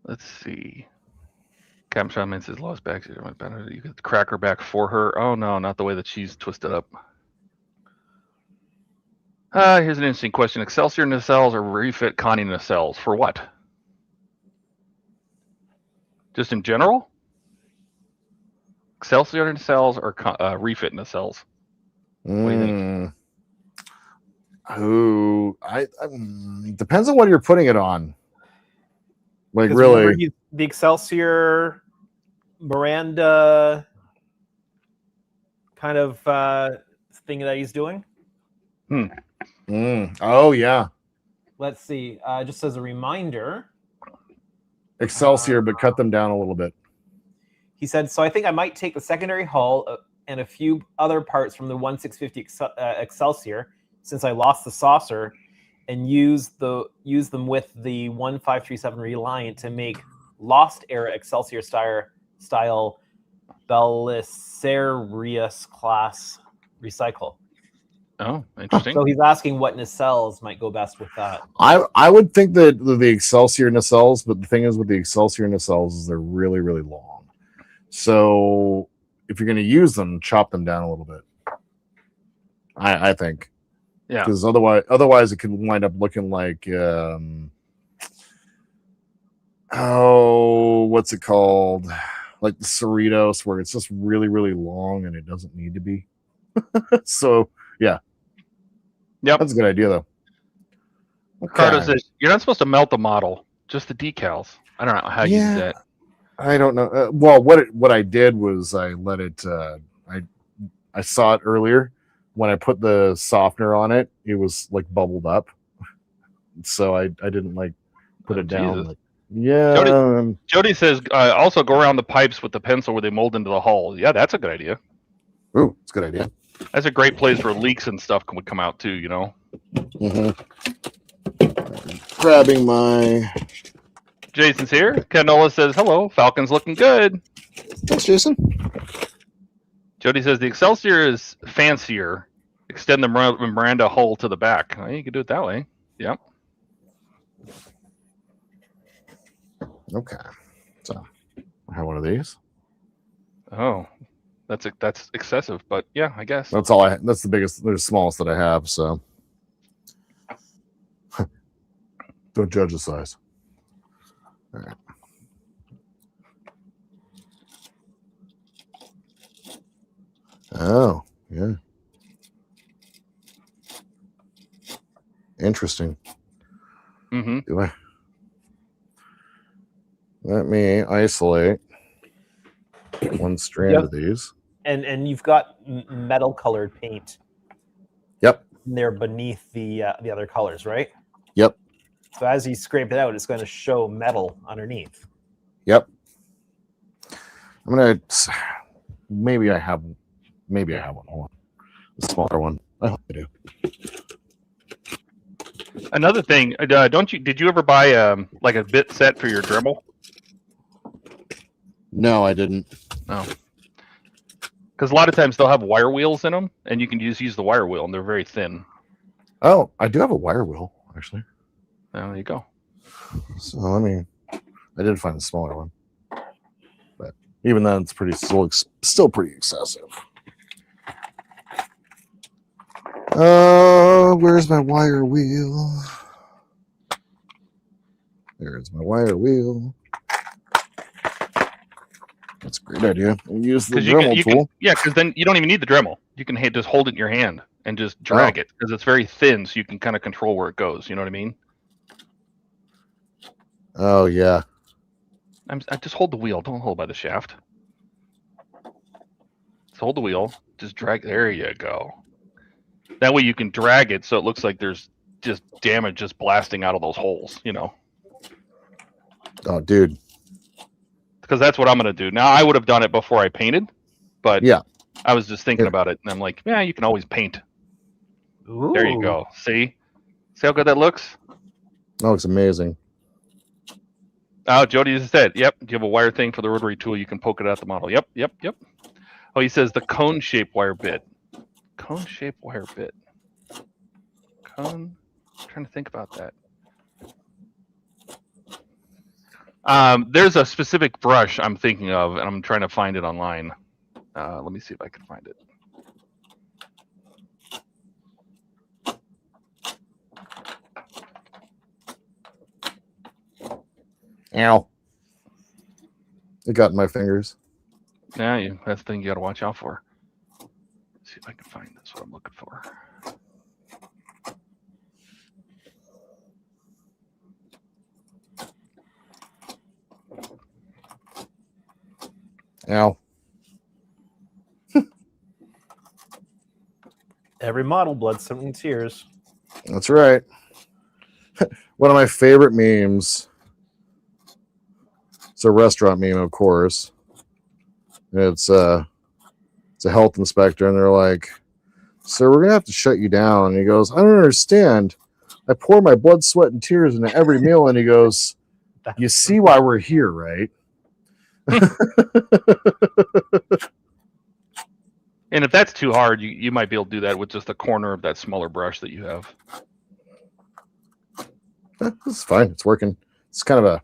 Let's see. Caption means his lost back. You could crack her back for her. Oh, no, not the way that she's twisted up. Here's an interesting question. Excelsior nacelles or refit Connie nacelles? For what? Just in general? Excelsior nacelles or refit nacelles? What do you think? Depends on what you're putting it on. Like really, the Excelsior Miranda kind of thing that he's doing. Oh yeah. Let's see. Just as a reminder, Excelsior, but cut them down a little bit. He said, so I think I might take the secondary hull and a few other parts from the 1650 Excelsior, since I lost the saucer, and use them with the 1537 Reliant to make Lost Era Excelsior style Belisarius class recycle. Oh, interesting. So he's asking what nacelles might go best with that. I would think that the Excelsior nacelles, but the thing is with the Excelsior nacelles is they're really, really long. So if you're going to use them, chop them down a little bit. I think. Yeah. Because otherwise it can wind up looking like what's it called? Like the Cerritos, where it's just really, really long and it doesn't need to be. So yeah. Yep. That's a good idea though. Okay. Cardo says you're not supposed to melt the model, just the decals. I don't know how you do that. I don't know. Well, what I did was I let it. I saw it earlier when I put the softener on it. It was like bubbled up, so I didn't like put it down. Like, yeah. Jody says also go around the pipes with the pencil where they mold into the hull. Yeah, that's a good idea. Ooh, it's a good idea. That's a great place where leaks and stuff would come out too. You know. Grabbing my. Jason's here. Canola says, hello. Falcon's looking good. Thanks, Jason. Jody says, the Excelsior is fancier. Extend the Miranda hull to the back. Well, you can do it that way. Yep. Okay. So, I have one of these. Oh, that's excessive, but yeah, I guess. That's all that's the smallest that I have, so. Don't judge the size. All right. Oh, yeah. Interesting. Do I? Let me isolate one strand of these. And you've got metal colored paint. Yep. There beneath the other colors, right? Yep. So as you scrape it out, it's going to show metal underneath. Yep. I'm gonna. Maybe I have one. Hold on. The smaller one. I hope I do. Another thing, did you ever buy like a bit set for your Dremel? No, I didn't. No. Because a lot of times they'll have wire wheels in them, and you can use the wire wheel, and they're very thin. Oh, I do have a wire wheel, actually. There you go. So I did find the smaller one, but even then, it's still pretty excessive. Where's my wire wheel? There's my wire wheel. That's a great idea. And use the Dremel tool. Yeah, because then you don't even need the Dremel. You can just hold it in your hand and just drag it, because it's very thin, so you can kind of control where it goes. You know what I mean? Oh yeah. I just hold the wheel. Don't hold by the shaft. Just hold the wheel. Just drag. There you go. That way you can drag it so it looks like there's just damage just blasting out of those holes. You know. Oh, dude. Because that's what I'm going to do. Now, I would have done it before I painted, but yeah, I was just thinking about it, and I'm like, yeah, you can always paint. Ooh. There you go. See how good that looks? That looks amazing. Oh, Jody just said, yep, you have a wire thing for the rotary tool. You can poke it at the model. Yep. Oh, he says the cone-shaped wire bit. Cone-shaped wire bit. Cone? I'm trying to think about that. There's a specific brush I'm thinking of, and I'm trying to find it online. Let me see if I can find it. Ow. It got in my fingers. Yeah, that's the thing you got to watch out for. Let's see if I can find this, what I'm looking for. Ow. Every model, blood, sweat, and tears. That's right. One of my favorite memes. It's a restaurant meme, of course. It's a health inspector, and they're like, "Sir, we're gonna have to shut you down." And he goes, "I don't understand. I pour my blood, sweat, and tears into every meal." And he goes, "You see why we're here, right?" And if that's too hard, you might be able to do that with just the corner of that smaller brush that you have. It's fine. It's working. It's kind of a...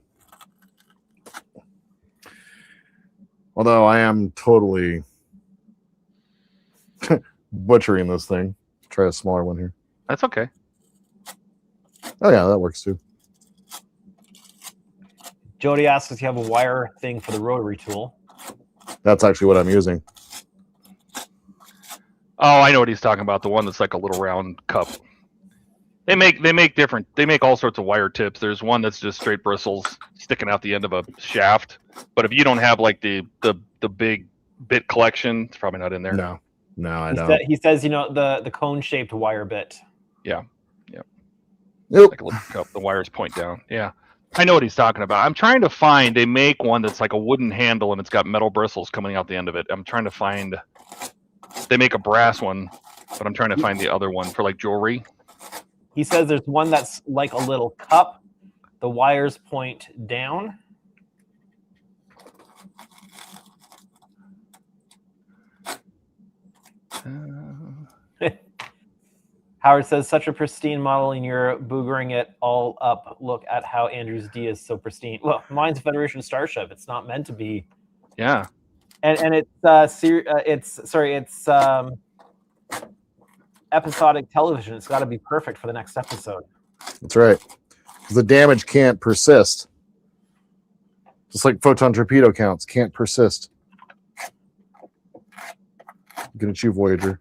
Although I am totally butchering this thing. Try a smaller one here. That's okay. Oh, yeah, that works too. Jody asks if you have a wire thing for the rotary tool. That's actually what I'm using. Oh, I know what he's talking about. The one that's like a little round cup. They make all sorts of wire tips. There's one that's just straight bristles sticking out the end of a shaft. But if you don't have like the big bit collection, it's probably not in there. No, I don't. He says, the cone-shaped wire bit. Yeah. Nope. Like a little cup. The wires point down. Yeah. I know what he's talking about. I'm trying to find. They make one that's like a wooden handle and it's got metal bristles coming out the end of it. I'm trying to find. They make a brass one, but I'm trying to find the other one for like jewelry. He says there's one that's like a little cup. The wires point down. Howard says, such a pristine model, and you're boogering it all up. Look at how Andrew's D is so pristine. Well, mine's a Federation Starship. It's not meant to be. Yeah. And it's episodic television. It's got to be perfect for the next episode. That's right. Because the damage can't persist. Just like photon torpedo counts can't persist. Good at you, Voyager.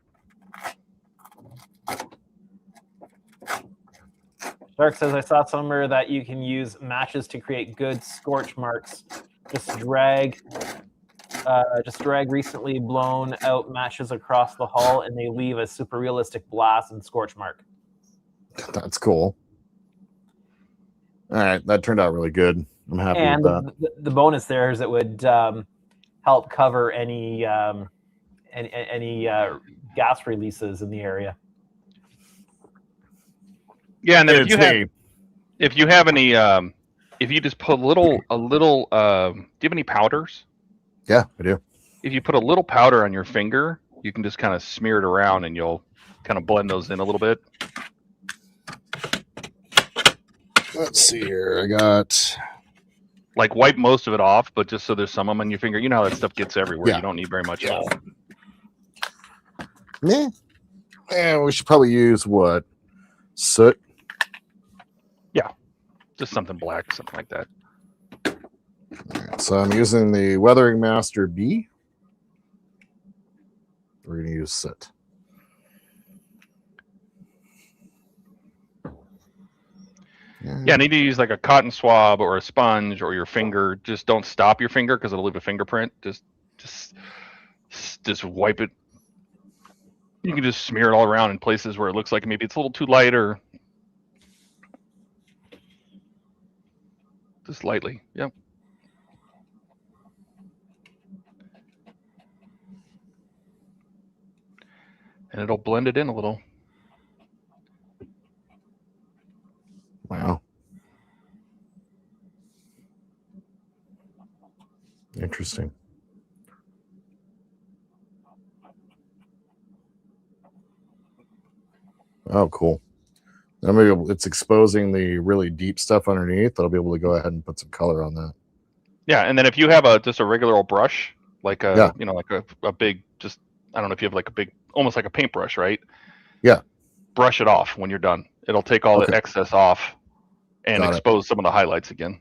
Shark says, I saw somewhere that you can use matches to create good scorch marks. Just drag recently blown out matches across the hull, and they leave a super realistic blast and scorch mark. That's cool. All right, that turned out really good. I'm happy and with that. The bonus there is it would help cover any gas releases in the area. Yeah, and then It's me. if you have any, if you just put a little, do you have any powders? Yeah, I do. If you put a little powder on your finger, you can just kind of smear it around, and you'll kind of blend those in a little bit. Let's see here. I got Like wipe most of it off, but just so there's some of them on your finger. You know how that stuff gets everywhere. Yeah. You don't need very much at all. meh. And we should probably use what? Soot. Just something black, something like that. Alright, so I'm using the Weathering Master B. We're going to use soot. Yeah, I need to use like a cotton swab or a sponge or your finger. Just don't stop your finger because it'll leave a fingerprint. Just wipe it. You can just smear it all around in places where it looks like maybe it's a little too light, or just lightly. Yep. And it'll blend it in a little. Wow. Interesting. Oh, cool. Then it's exposing the really deep stuff underneath. I'll be able to go ahead and put some color on that. Yeah, and then if you have just a regular old brush, like a Yeah. like a big, just I don't know if you have like a big, almost like a paintbrush, right? Yeah. Brush it off when you're done. It'll take all the Okay. excess off and Got it. expose some of the highlights again.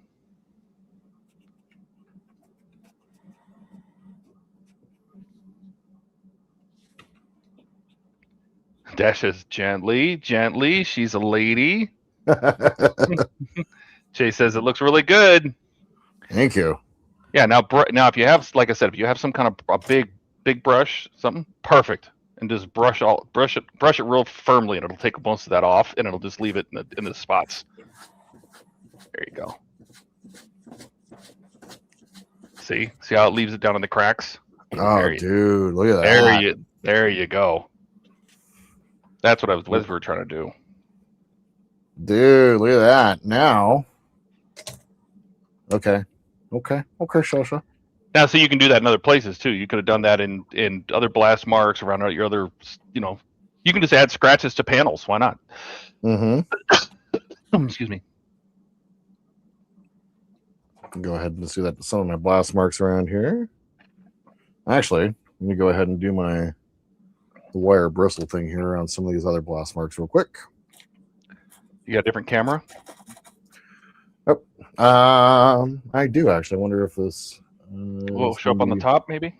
Dash says gently, gently. She's a lady. Jay says it looks really good. Thank you. Yeah. Now if you have, like I said, if you have some kind of a big brush, something perfect, and just brush it real firmly, and it'll take most of that off, and it'll just leave it in the spots. There you go. See how it leaves it down in the cracks. Oh, dude, look at that. There you go. That's what we were trying to do. Dude, look at that. Now. Okay, Shosha. Now, so you can do that in other places too. You could have done that in other blast marks around your other, you can just add scratches to panels. Why not? Mm-hmm. Excuse me. Go ahead and just do that to some of my blast marks around here. Actually, let me go ahead and do the wire bristle thing here on some of these other blast marks real quick. You got a different camera? I do actually. I wonder if this will show up on the top, maybe.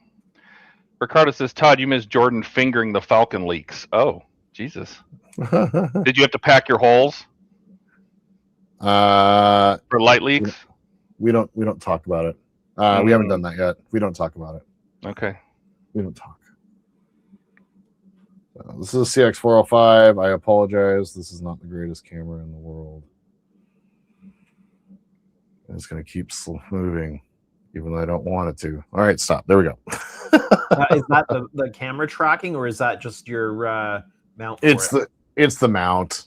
Ricardo says, Todd, you missed Jordan fingering the Falcon leaks. Oh, Jesus. Did you have to pack your holes for light leaks? We don't talk about it. We haven't done that yet. We don't talk about it. Okay. We don't talk. This is a CX405. I apologize. This is not the greatest camera in the world. It's going to keep moving, even though I don't want it to. All right, stop. There we go. Is that the camera tracking, or is that just your mount? It's the mount.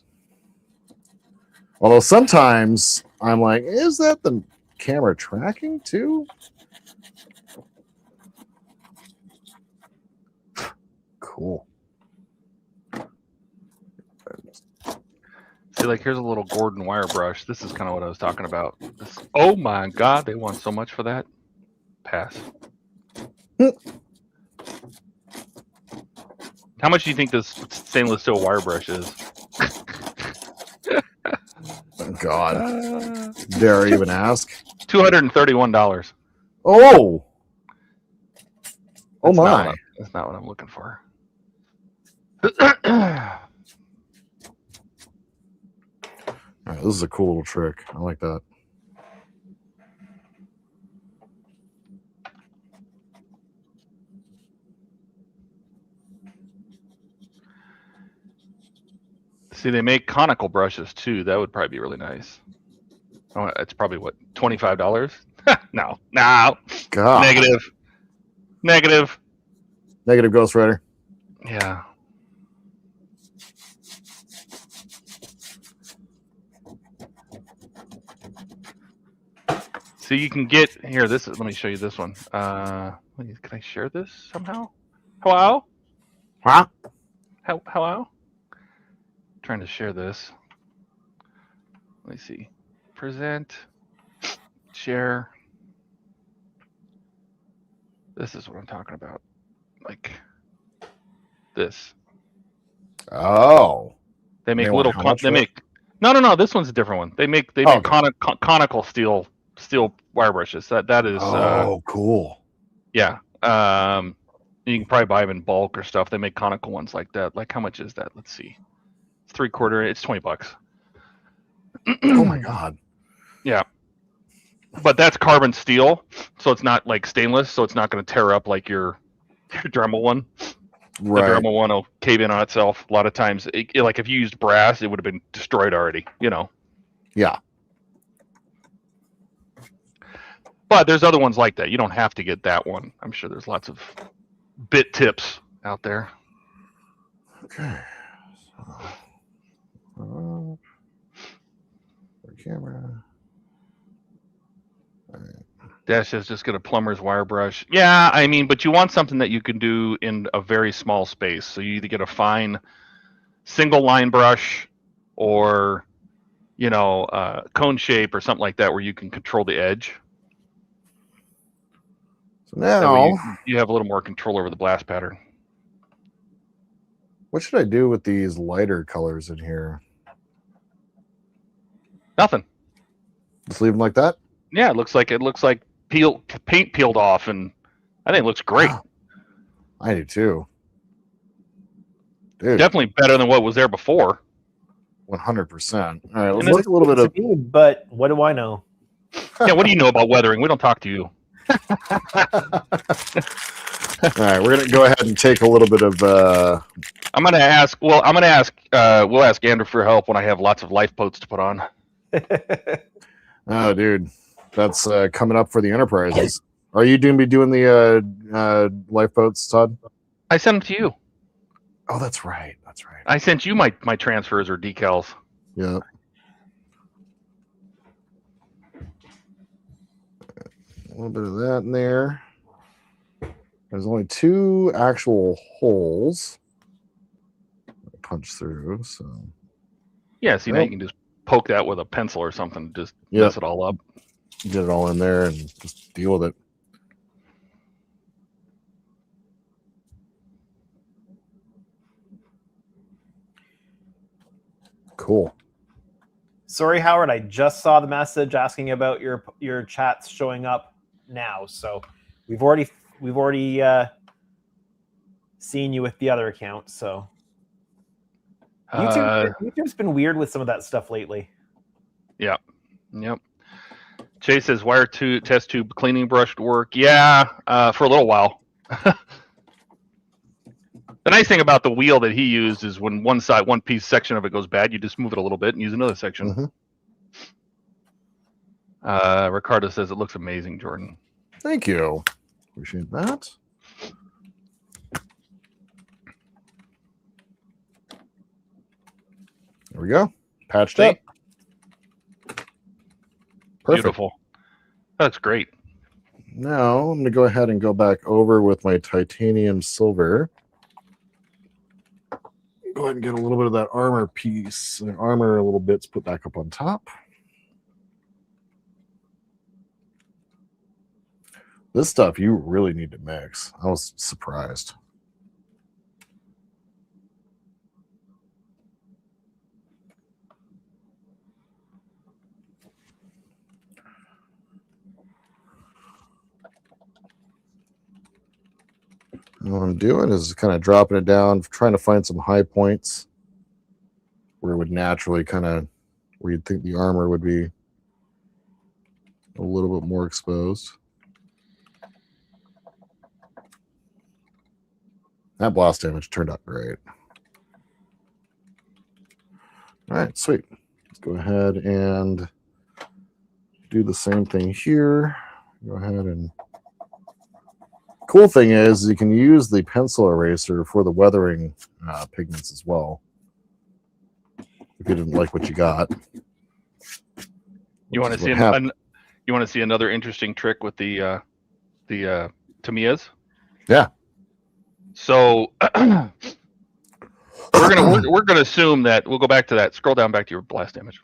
Although sometimes I'm like, is that the camera tracking too? Cool. See, like, here's a little Gordon wire brush. This is kind of what I was talking about. Oh my God, they want so much for that. Pass. How much do you think this stainless steel wire brush is? God, dare I even ask? $231. Oh my! That's not what I'm looking for. All right, this is a cool little trick. I like that. See, they make conical brushes too. That would probably be really nice. Oh, it's probably what, $25? No. God. Negative. Ghost Rider. Yeah. So you can get here. This is. Let me show you this one. Can I share this somehow? Hello? Huh? Hello? Trying to share this. Let me see. Present. Share. This is what I'm talking about. Like this. Oh. They make They want little. how much They for it? make. No. This one's a different one. They make Okay. conical steel wire brushes. That is. Oh, cool. Yeah. You can probably buy them in bulk or stuff. They make conical ones like that. Like how much is that? Let's see. It's 3/4. It's $20. Oh my god. Yeah. But that's carbon steel, so it's not like stainless, so it's not going to tear up like your Dremel one. Right. The Dremel one will cave in on itself. A lot of times, like if you used brass, it would have been destroyed already. Yeah. But there's other ones like that. You don't have to get that one. I'm sure there's lots of bit tips out there. Okay. So, camera. All right. Dash is just get a plumber's wire brush. Yeah, I mean, but you want something that you can do in a very small space. So you either get a fine single line brush or, cone shape or something like that where you can control the edge. So That way now, you have a little more control over the blast pattern. what should I do with these lighter colors in here? Nothing. Just leave them like that? Yeah, it looks like paint peeled off, and I think it looks great. Wow. I do too. Dude, Definitely better than what was there before. 100%. All right, let's And look a little bit of. me, but what do I know? Yeah, what do you know about weathering? We don't talk to you. All right, we're gonna go ahead and take a little bit of. I'm gonna ask. We'll ask Andrew for help when I have lots of life boats to put on. Oh, dude, that's coming up for the Enterprises. Are you going to be doing the lifeboats, Todd? I sent them to you. Oh, that's right. That's right. I sent you my transfers or decals. Yeah. A little bit of that in there. There's only 2 actual holes. Punch through, so. Yeah, see, now you can just poke that with a pencil or something, just Yep. mess it all up. Get it all in there and just deal with it. Cool. Sorry, Howard. I just saw the message asking about your chats showing up now. So we've already seen you with the other account. So YouTube's been weird with some of that stuff lately. Yep. Chase says wire test tube cleaning brush to work. Yeah, for a little while. The nice thing about the wheel that he used is when one section of it goes bad, you just move it a little bit and use another section. Mm-hmm. Ricardo says it looks amazing, Jordan. Thank you. Appreciate that. There we go. Patched up. Perfect. Beautiful. That's great. Now I'm going to go ahead and go back over with my titanium silver. Go ahead and get a little bit of that armor piece, armor little bits put back up on top. This stuff you really need to mix. I was surprised. And what I'm doing is kind of dropping it down, trying to find some high points where it would naturally where you'd think the armor would be a little bit more exposed. That blast damage turned out great. All right, sweet. Let's go ahead and do the same thing here. Go ahead and... Cool thing is you can use the pencil eraser for the weathering pigments as well. If you didn't like what you got. You want to see You want to see another interesting trick with the Tamiyas? Yeah. So we're gonna assume that we'll go back to that. Scroll down back to your blast damage.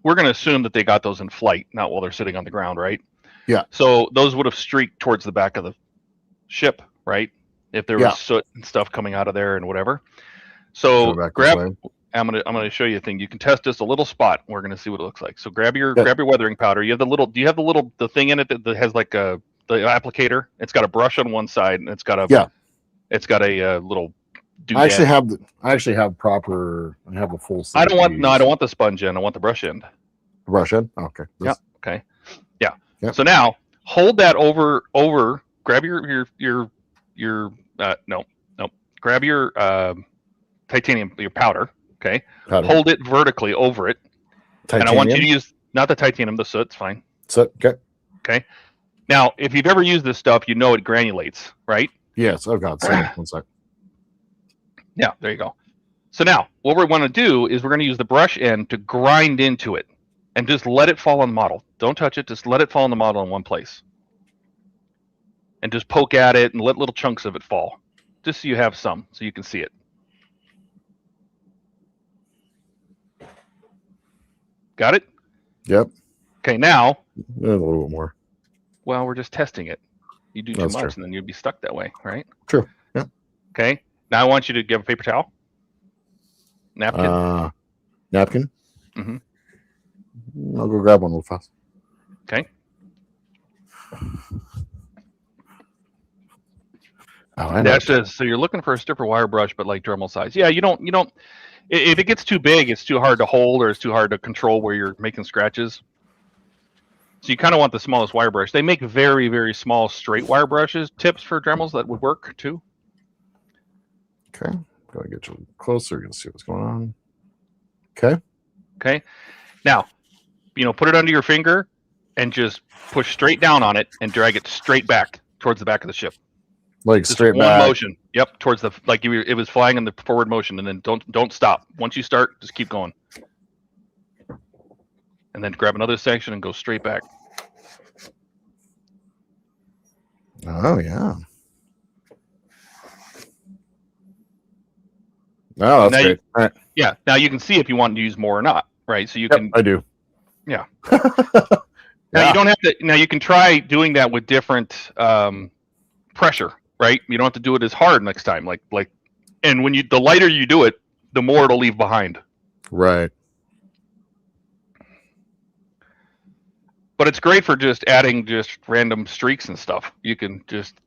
We're gonna assume that they got those in flight, not while they're sitting on the ground, right? Yeah. So those would have streaked towards the back of the ship, right? If there was soot and stuff coming out of there and whatever. So grab. I'm gonna show you a thing. You can test just a little spot. We're gonna see what it looks like. So grab your weathering powder. You have the little. Do you have the thing in it that has like the applicator? It's got a brush on one side and it's got a little. I actually have proper. I have a full set. I don't want the sponge end. I want the brush end. Brush end. Okay. Yeah. Okay. Yeah. Yep. So now hold that over. Grab your grab your titanium, your powder. Okay. Hold it vertically over it. Titanium? And I want you to use not the titanium, the soot. It's fine. Soot. Okay. Okay. Now, if you've ever used this stuff, you know it granulates, right? Yes. Oh God. Sorry. 1 sec. Yeah. There you go. So now, what we want to do is we're going to use the brush end to grind into it, and just let it fall on the model. Don't touch it. Just let it fall on the model in one place, and just poke at it and let little chunks of it fall, just so you have some, so you can see it. Got it? Yep. Okay, now. A little bit more. Well, we're just testing it. You do too much, and then you'd be stuck that way, right? True. Yeah. Okay. Now I want you to give a paper towel. Napkin. Napkin. Mm-hmm. I'll go grab one real fast. Okay. That's just, so you're looking for a stiffer wire brush, but like Dremel size. Yeah, you don't. If it gets too big, it's too hard to hold, or it's too hard to control where you're making scratches. So you kind of want the smallest wire brush. They make very, very small straight wire brushes, tips for Dremels that would work too. Okay, gotta get you closer. You're gonna see what's going on. Okay. Okay. Now, put it under your finger and just push straight down on it and drag it straight back towards the back of the ship. Like just straight back. One motion. Yep, towards the it was flying in the forward motion, and then don't stop. Once you start, just keep going. And then grab another section and go straight back. Oh yeah. Oh, that's great. All right. Yeah. Now you can see if you want to use more or not, right? So you can. I do. Yeah. Now you don't have to. Now you can try doing that with different pressure, right? You don't have to do it as hard next time. And when the lighter you do it, the more it'll leave behind. Right. But it's great for just adding just random streaks and stuff. You can just.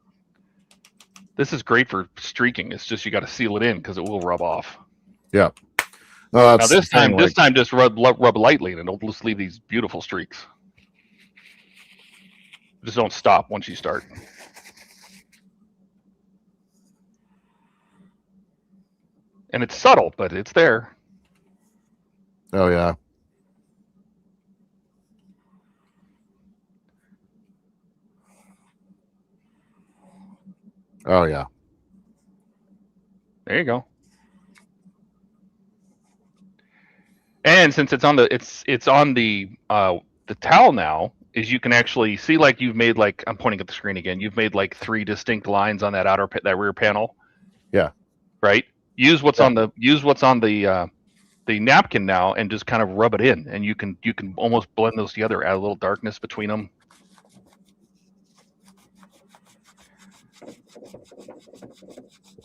This is great for streaking. It's just you got to seal it in because it will rub off. Yeah. No, now this time just rub lightly, and it'll just leave these beautiful streaks. Just don't stop once you start. And it's subtle, but it's there. Oh yeah. Oh yeah. There you go. And since it's on the towel now, is you can actually see you've made I'm pointing at the screen again. You've made 3 distinct lines on that rear panel. Yeah. Right. Use what's on the napkin now and just kind of rub it in, and you can almost blend those together, add a little darkness between them.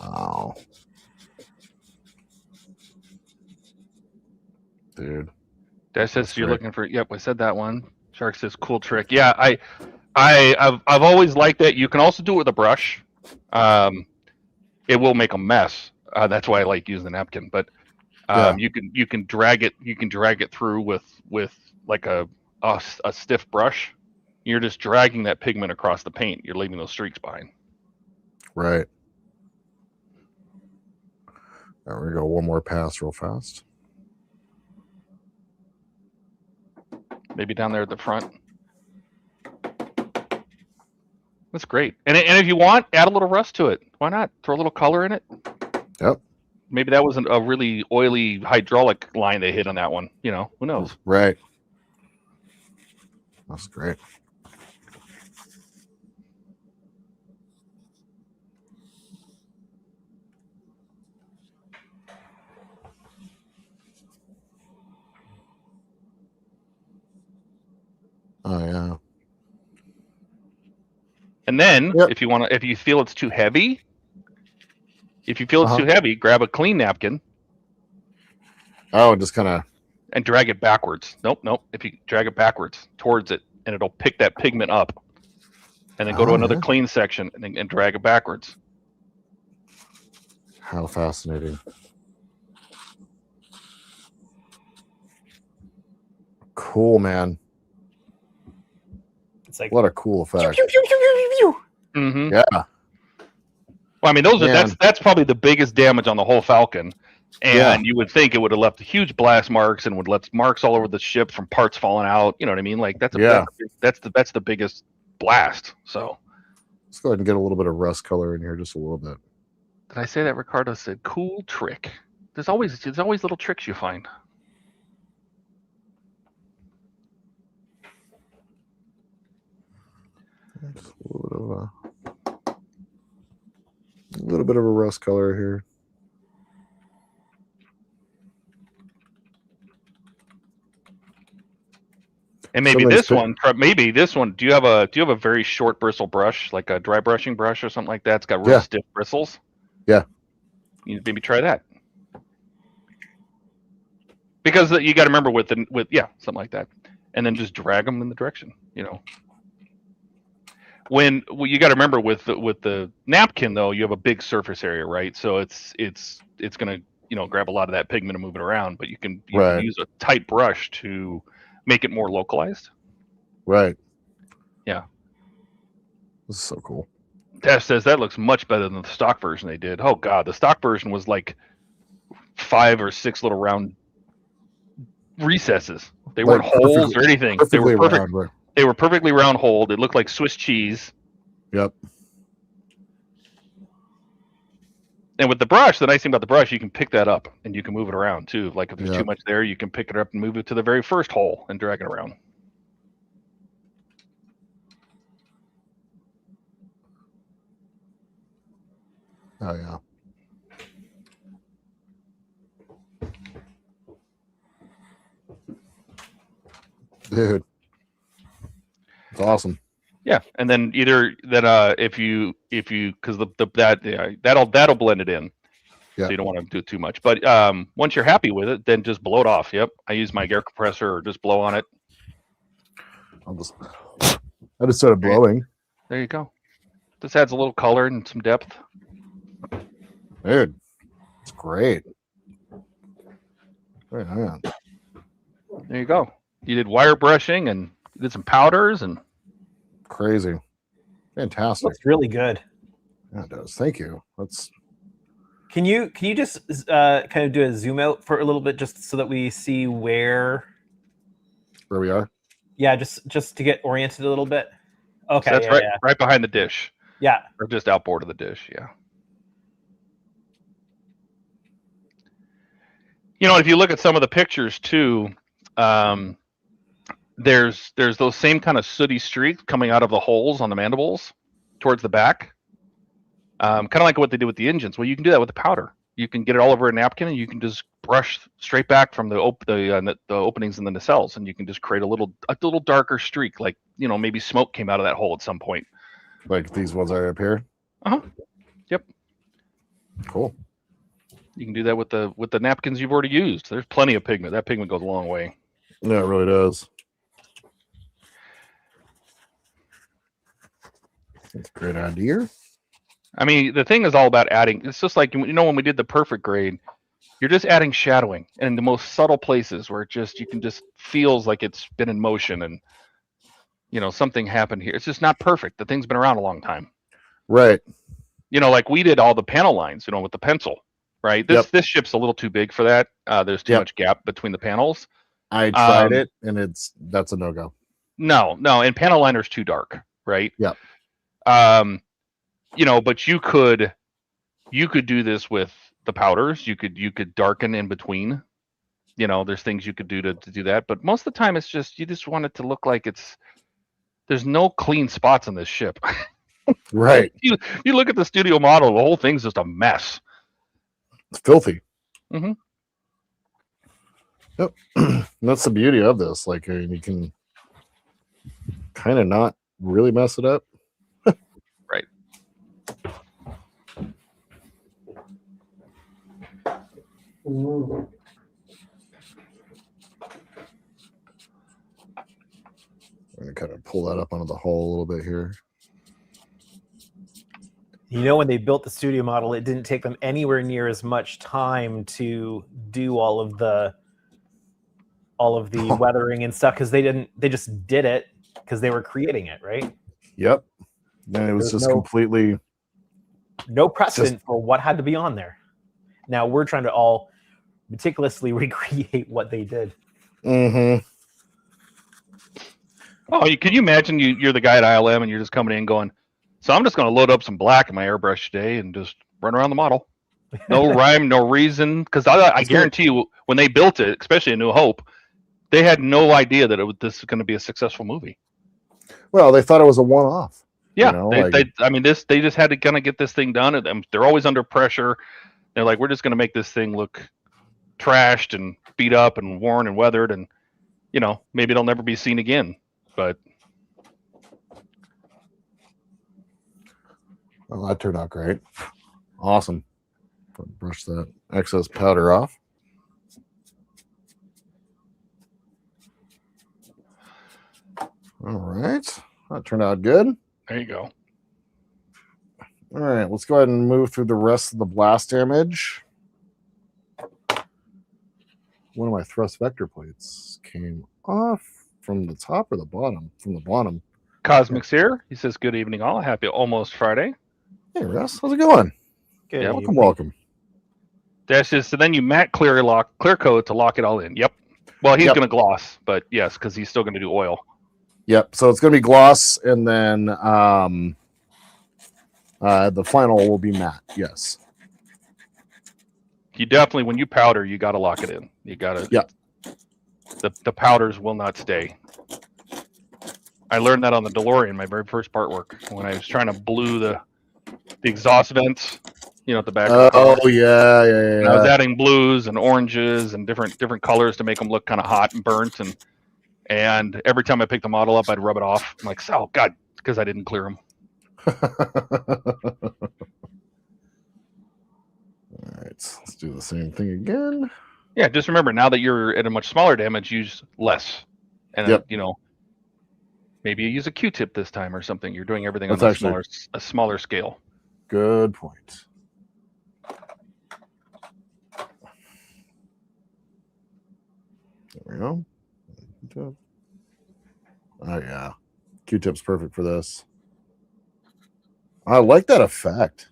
Wow. Dude. That says you're looking for. Yep, I said that one. Shark says cool trick. Yeah, I've always liked that. You can also do it with a brush. It will make a mess. That's why I like using the napkin. But you can drag it through with like a stiff brush. You're just dragging that pigment across the paint. You're leaving those streaks behind. Right. There we go. One more pass real fast. Maybe down there at the front. That's great. And if you want, add a little rust to it. Why not? Throw a little color in it. Yep. Maybe that wasn't a really oily hydraulic line they hit on that one. Who knows? Right. That's great. Oh yeah. And then Yep. if you feel it's too heavy, grab a clean napkin Oh, just kind of. and drag it backwards. Nope. If you drag it backwards towards it, and it'll pick that pigment up. And then go to another yeah. clean section and drag it backwards. How fascinating. Cool, man. It's like What a cool effect. Mm-hmm. Yeah. Well, I mean, that's probably the biggest damage on the whole Falcon. And you would think it would have left huge blast marks and would left marks all over the ship from parts falling out. You know what I mean? Like that's the biggest blast. So let's go ahead and get a little bit of rust color in here, just a little bit. Did I say that? Ricardo said, "Cool trick." There's always little tricks you find. Just a little bit of a rust color here. And maybe this one. Do you have a very short bristle brush, like a dry brushing brush or something like that? It's got real stiff bristles. Yeah. You maybe try that. Because you got to remember with something like that, and then just drag them in the direction. You know. You got to remember with the napkin though, you have a big surface area, right? So it's gonna grab a lot of that pigment and move it around, but you can use a tight brush to make it more localized. Right. Yeah. This is so cool. Tash says that looks much better than the stock version they did. Oh god, the stock version was like 5 or 6 little round recesses. They weren't holes or anything. They were perfect. Round, right? They were perfectly round holed. It looked like Swiss cheese. Yep. And with the brush, the nice thing about the brush, you can pick that up and you can move it around too. Like if there's too much there, you can pick it up and move it to the very first hole and drag it around. Oh yeah. Dude. It's awesome. Yeah, and then if you because that'll blend it in. Yeah. So you don't want to do too much. But once you're happy with it, then just blow it off. Yep. I use my air compressor or just blow on it. I just started blowing. There you go. This adds a little color and some depth. Dude, it's great. Very nice. There you go. You did wire brushing and you did some powders and crazy. Fantastic. Looks really good. Yeah, it does. Thank you. Can you just kind of do a zoom out for a little bit just so that we see where we are? Yeah, just to get oriented a little bit. Okay. So that's right behind the dish. Yeah. Or just outboard of the dish, yeah. If you look at some of the pictures too, there's those same kind of sooty streaks coming out of the holes on the mandibles towards the back. Kind of like what they did with the engines. Well, you can do that with the powder. You can get it all over a napkin, and you can just brush straight back from the openings in the nacelles, and you can just create a little darker streak, like maybe smoke came out of that hole at some point. Like these ones are up here. Yep. Cool. You can do that with the napkins you've already used. There's plenty of pigment. That pigment goes a long way. Yeah, it really does. That's a great idea. I mean, the thing is all about adding. It's just like when we did the perfect grade, you're just adding shadowing in the most subtle places where you can just feels like it's been in motion and something happened here. It's just not perfect. The thing's been around a long time. Right. Like we did all the panel lines, with the pencil, right? This ship's a little too big for that. There's too much gap between the panels. I tried it and that's a no-go. No, and panel liner's too dark, right? Yep. But you could do this with the powders. You could darken in between there's things you could do to do that. But most of the time, it's just you just want it to look like there's no clean spots on this ship. Right. You look at the studio model, the whole thing's just a mess. It's filthy. Mm-hmm. Yep. That's the beauty of this. Like, you can kind of not really mess it up. Right. Ooh. I'm going to kind of pull that up onto the hull a little bit here. When they built the studio model, it didn't take them anywhere near as much time to do all of the weathering and stuff because they just did it because they were creating it, right? Yep. Then it was There's just completely no precedent for what had to be on there. Now we're trying to all meticulously recreate what they did. Mm-hmm. Oh, can you imagine you're the guy at ILM and you're just coming in going, so I'm just going to load up some black in my airbrush today and just run around the model. No rhyme, no reason. Because I guarantee you, when they built it, especially in New Hope, they had no idea that this was going to be a successful movie. Well, they thought it was a one-off. Yeah, they just had to kind of get this thing done. And they're always under pressure. They're like, we're just going to make this thing look trashed and beat up and worn and weathered, and maybe it'll never be seen again. But well, that turned out great. Awesome. Brush that excess powder off. All right. That turned out good. there you go. All right. Let's go ahead and move through the rest of the blast damage. One of my thrust vector plates came off from the top or the bottom? From the bottom. Cosmic's here. He says, good evening all. Happy almost Friday. Hey, Russ. How's it going? Good. Yeah, Welcome. That's just, so then you matte clear coat to lock it all in. Yep. Well, he's going to gloss, but yes, because he's still going to do oil. Yep. So it's going to be gloss, and then the final will be matte. Yes. You definitely, when you powder, you got to lock it in. You got to. Yep. The powders will not stay. I learned that on the DeLorean, my very first part work, when I was trying to blue the exhaust vents, at the back. Oh yeah. And I was adding blues and oranges and different colors to make them look kind of hot and burnt, and every time I picked the model up, I'd rub it off. I'm like, oh god, because I didn't clear them. All right, let's do the same thing again. Yeah, just remember, now that you're at a much smaller damage, use less. And Yep. maybe you use a Q-tip this time or something. You're doing everything That's on actually a smaller scale. Good point. There we go. Oh yeah, Q-tip's perfect for this. I like that effect.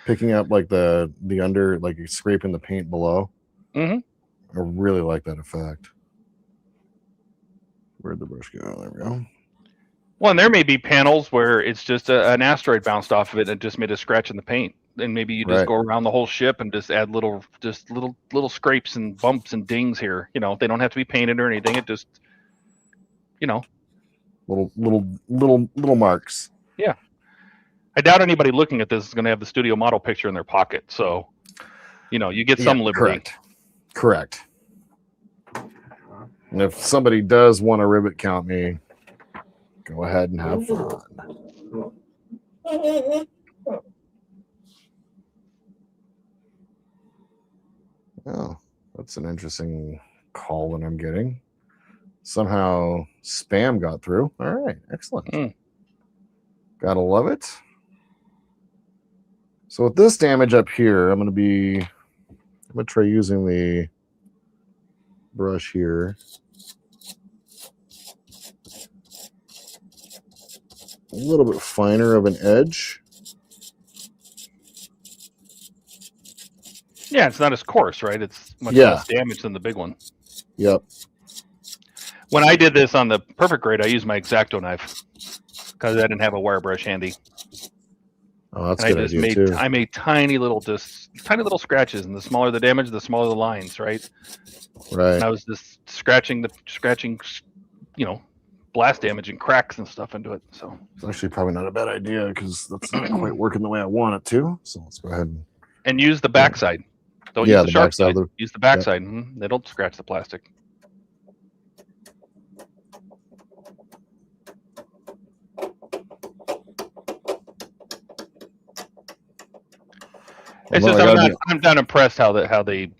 Picking up like the under, like you're scraping the paint below. Mm-hmm. I really like that effect. Where'd the brush go? There we go. Well, and there may be panels where it's just an asteroid bounced off of it and just made a scratch in the paint. And maybe you just Right. go around the whole ship and just add little scrapes and bumps and dings here. They don't have to be painted or anything. It just, little marks. Yeah. I doubt anybody looking at this is going to have the studio model picture in their pocket. So, you get some liberty. Correct. And if somebody does want to ribbit count me, go ahead and have fun. Oh, that's an interesting call that I'm getting. Somehow spam got through. All right, excellent. Gotta love it. So with this damage up here, I'm gonna try using the brush here. A little bit finer of an edge. Yeah, it's not as coarse, right? It's much less damage than the big one. Yep. When I did this on the perfect grade, I used my X-Acto knife because I didn't have a wire brush handy. Oh, that's a And good idea too. I made tiny little scratches, and the smaller the damage, the smaller the lines, right? Right. And I was just scratching, blast damage and cracks and stuff into it. So It's actually probably not a bad idea because that's not quite working the way I want it to. So let's go ahead and use the backside. Don't Yeah, use the the sharp backside side. of the- Use the backside. They don't scratch the plastic. It's Although just I'm not impressed how they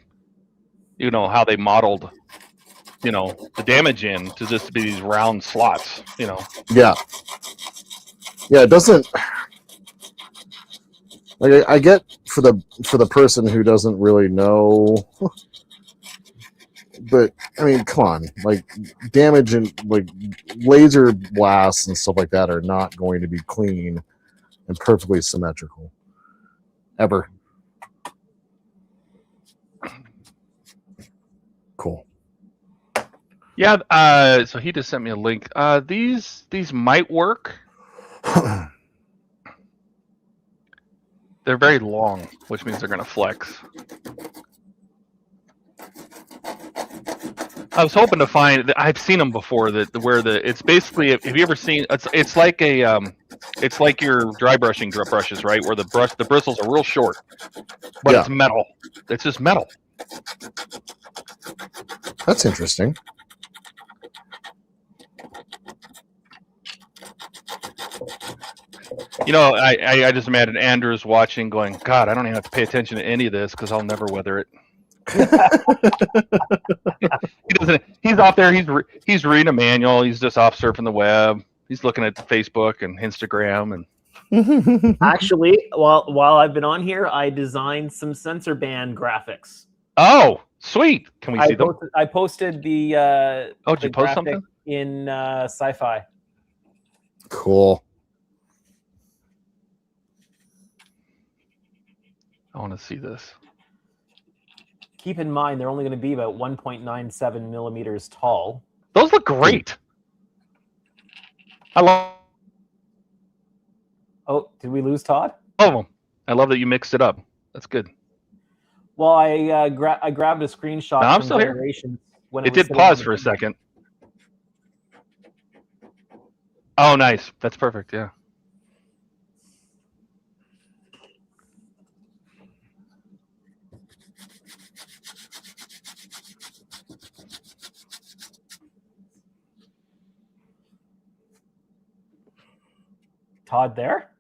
modeled the damage in to just be these round slots. Yeah, it doesn't. Like I get for the person who doesn't really know, but I mean, come on, like damage and like laser blasts and stuff like that are not going to be clean and perfectly symmetrical ever. Cool. Yeah. So he just sent me a link. These might work. They're very long, which means they're going to flex. I was hoping to find. I've seen them before. It's basically. Have you ever seen? It's like it's like your dry brushing brushes, right? Where the bristles are real short, but Yeah. it's metal. It's just metal. That's interesting. I just imagine Andrew's watching, going, "God, I don't even have to pay attention to any of this because I'll never weather it." He doesn't. He's out there. He's reading a manual. He's just off surfing the web. He's looking at Facebook and Instagram and. Actually, while I've been on here, I designed some sensor band graphics. Oh, sweet! Can we see them? I posted the. Did you post something in Sci-Fi? Cool. I want to see this. Keep in mind, they're only going to be about 1.97 millimeters tall. Those look great. I love Oh, did we lose Todd? them. I love that you mixed it up. That's good. Well, I grabbed a screenshot. No, I'm from still here. Generations when It was did sitting pause on for a the- second. Oh, nice. That's perfect. Yeah. Todd there?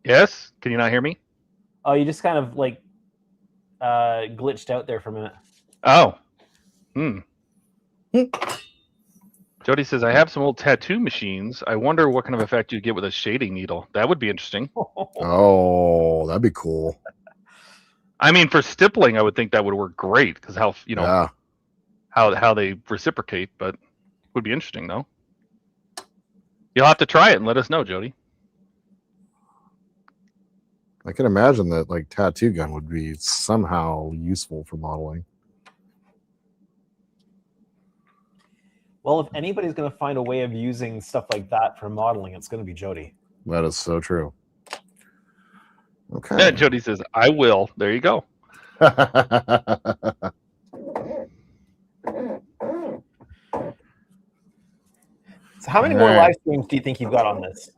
Yes. Can you not hear me? Oh, you just kind of like glitched out there for a minute. Oh. Jody says, I have some old tattoo machines. I wonder what kind of effect you get with a shading needle. That would be interesting. Oh, that'd be cool. I mean, for stippling, I would think that would work great because Yeah. how they reciprocate, but would be interesting though. You'll have to try it and let us know, Jody. I can imagine that like tattoo gun would be somehow useful for modeling. Well, if anybody's going to find a way of using stuff like that for modeling, it's going to be Jody. That is so true. Okay. Yeah, Jody says, I will. There you go. So how many more Alright. live streams do you think you've got on this?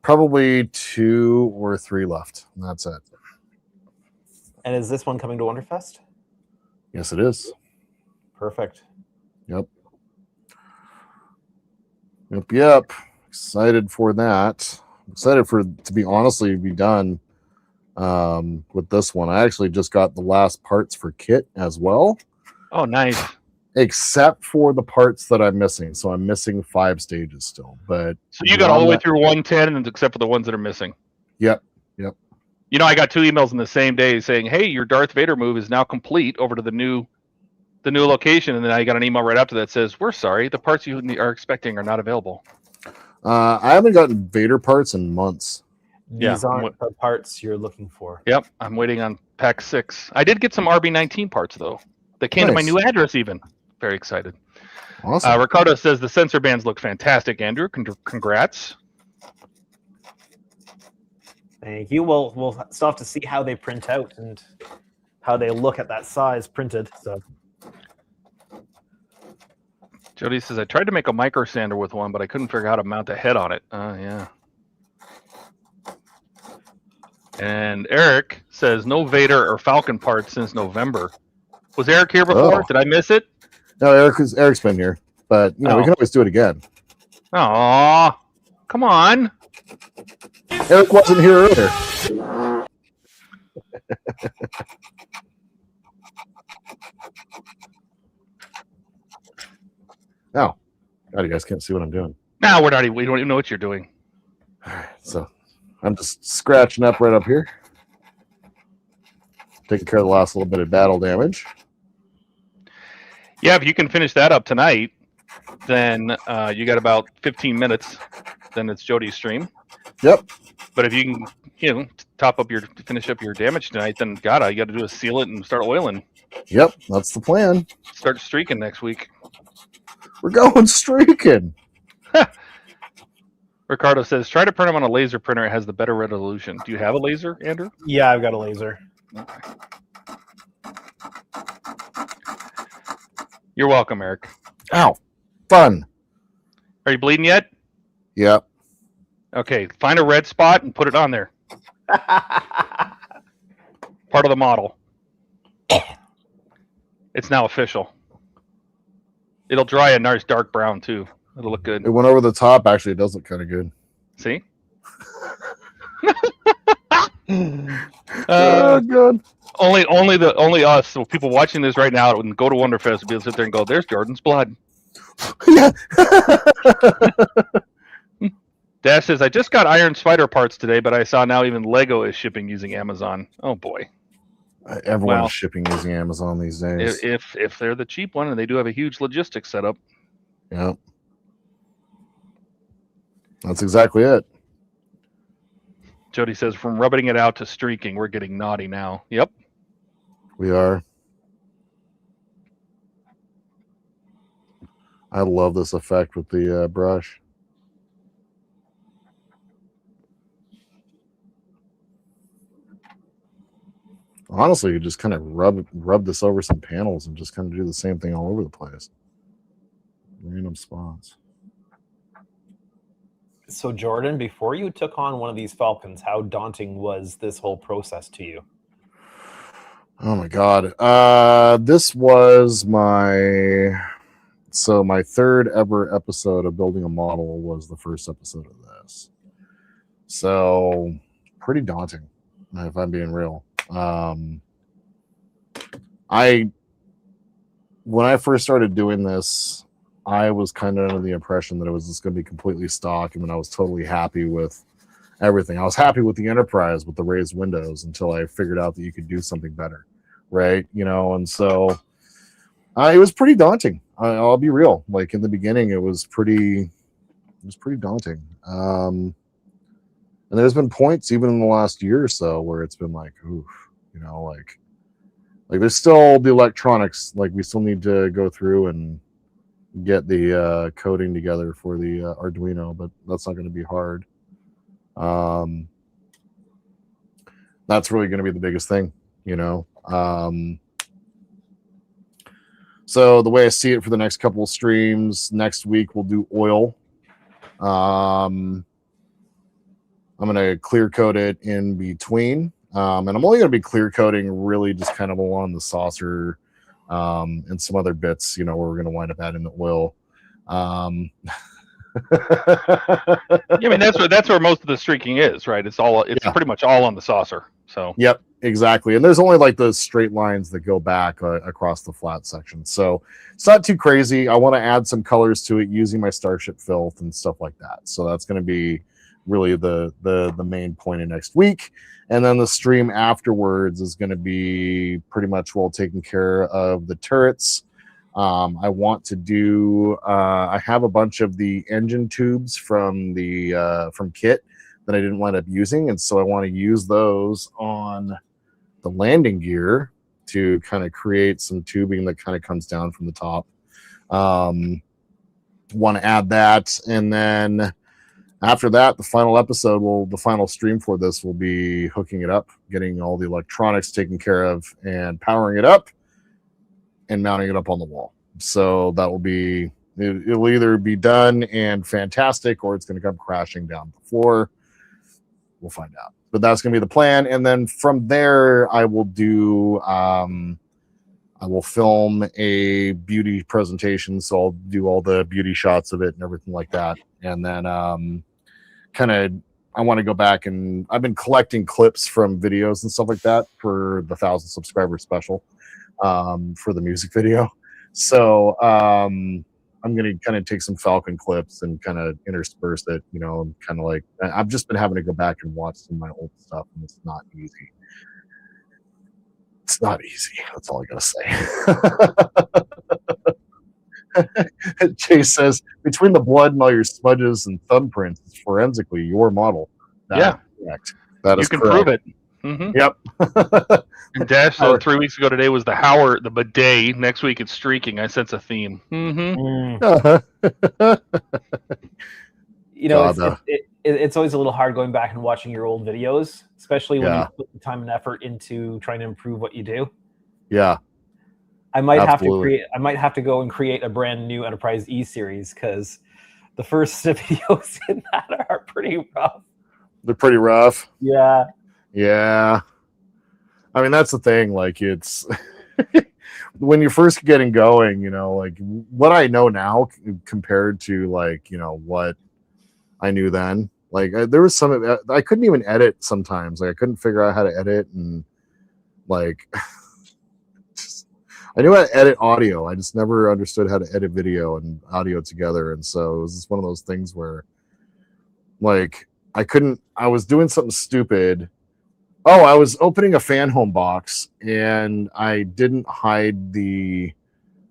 Probably 2 or 3 left. And that's it. And is this one coming to Wonderfest? Yes, it is. Perfect. Yep. Yep. Excited for that. Excited for it to be honestly be done with this one. I actually just got the last parts for kit as well, Oh, nice. except for the parts that I'm missing. So I'm missing 5 stages still. But So you got all the way beyond that- through 110, and except for the ones that are missing. Yep. You know, I got 2 emails in the same day saying, "Hey, your Darth Vader move is now complete over to the new location," and then I got an email right after that says, "We're sorry, the parts you are expecting are not available." I haven't gotten Vader parts in months. Yeah, These aren't the parts you're looking for. Yep, I'm waiting on Pack 6. I did get some RB19 parts though. That came to my Nice. new address even. Very excited. Awesome. Ricardo says the sensor bands look fantastic. Andrew, congrats. Thank you. We'll still have to see how they print out and how they look at that size printed. So Jody says, I tried to make a micro sander with one, but I couldn't figure out how to mount the head on it. Yeah. And Eric says, no Vader or Falcon parts since November. Was Eric here before? Oh. Did I miss it? No, Eric's been here, but you know we can always do it again. Aw, come on. Eric wasn't here earlier. Oh, God, you guys can't see what I'm doing. No, we don't even know what you're doing. All right, so I'm just scratching up right up here, taking care of the last little bit of battle damage. Yeah, if you can finish that up tonight, then you got about 15 minutes. Then it's Jody's stream. Yep. But if you can, finish up your damage tonight, then all you got to do is seal it and start oiling. Yep, that's the plan. Start streaking next week. We're going streaking. Ricardo says, try to print them on a laser printer. It has the better resolution. Do you have a laser, Andrew? yeah, I've got a laser. Okay. You're welcome, Eric. Ow, fun. Are you bleeding yet? Yep. Okay, find a red spot and put it on there. Part of the model. It's now official. It'll dry a nice dark brown too. It'll look good. It went over the top. Actually, it does look kind of good. See? Good. Only us. So people watching this right now and go to Wonderfest will be able to sit there and go, "There's Jordan's blood." Yeah. Dash says, "I just got Iron Spider parts today, but I saw now even Lego is shipping using Amazon. Oh boy, Everyone's shipping using Amazon these days. if they're the cheap one and they do have a huge logistics setup." Yep. That's exactly it. Jody says, "From rubbing it out to streaking, we're getting naughty now." Yep. We are. I love this effect with the brush. Honestly, you just kind of rub this over some panels and just kind of do the same thing all over the place. Random spots. So Jordan, before you took on one of these Falcons, how daunting was this whole process to you? Oh my God. This was my third ever episode of building a model was the first episode of this. So pretty daunting, if I'm being real. When I first started doing this, I was kind of under the impression that it was just going to be completely stock. I mean, I was totally happy with everything. I was happy with the Enterprise with the raised windows until I figured out that you could do something better, right? You know, and so it was pretty daunting. I'll be real. Like in the beginning, it was pretty daunting. And there's been points even in the last year or so where it's been like, oof, you know, like there's still the electronics. Like we still need to go through and get the coding together for the Arduino, but that's not going to be hard. That's really going to be the biggest thing, you know. So the way I see it for the next couple of streams, next week we'll do oil. I'm going to clear coat it in between. And I'm only going to be clear coating really just kind of along the saucer and some other bits, you know, where we're going to wind up adding the oil. Yeah, I mean that's where most of the streaking is, right? It's pretty much all on the saucer. So yep, exactly. And there's only like those straight lines that go back across the flat section. So it's not too crazy. I want to add some colors to it using my Starship filth and stuff like that. So that's going to be really the main point of next week. And then the stream afterwards is going to be pretty much well taken care of the turrets. I want to do I have a bunch of the engine tubes from the from kit that I didn't wind up using, and so I want to use those on the landing gear to kind of create some tubing that kind of comes down from the top. Want to add that, and then after that, the final episode the final stream for this will be hooking it up, getting all the electronics taken care of, and powering it up and mounting it up on the wall. So that will be, it'll either be done and fantastic, or it's going to come crashing down the floor. We'll find out. But that's going to be the plan. And then from there, I will film a beauty presentation. So I'll do all the beauty shots of it and everything like that. And then I want to go back, and I've been collecting clips from videos and stuff like that for the 1,000 subscriber special for the music video. So I'm going to kind of take some Falcon clips and kind of intersperse it, you know, kind of like, I've just been having to go back and watch some of my old stuff, and it's not easy. It's not easy. That's all I got to say. Chase says, between the blood and all your smudges and thumbprints, it's forensically your model. That is correct. That is correct. You can prove it. Mm-hmm. Yep. And Dash said 3 weeks ago today was the Howard, the bidet. Next week it's streaking. I sense a theme. Mm-hmm. You know, it's always a little hard going back and watching your old videos, especially when you put the time and effort into trying to improve what you do. Yeah. I might have to go and create a brand new Enterprise E series, because the first videos in that are pretty rough. They're pretty rough. Yeah. Yeah. I mean, that's the thing. Like, it's when you're first getting going, you know, like what I know now compared to, like, you know, what I knew then. Like, there was some, I couldn't even edit sometimes. Like, I couldn't figure out how to edit, and like, I knew how to edit audio. I just never understood how to edit video and audio together. And so it was just one of those things where, like, I was doing something stupid. Oh, I was opening a fan home box, and I didn't hide the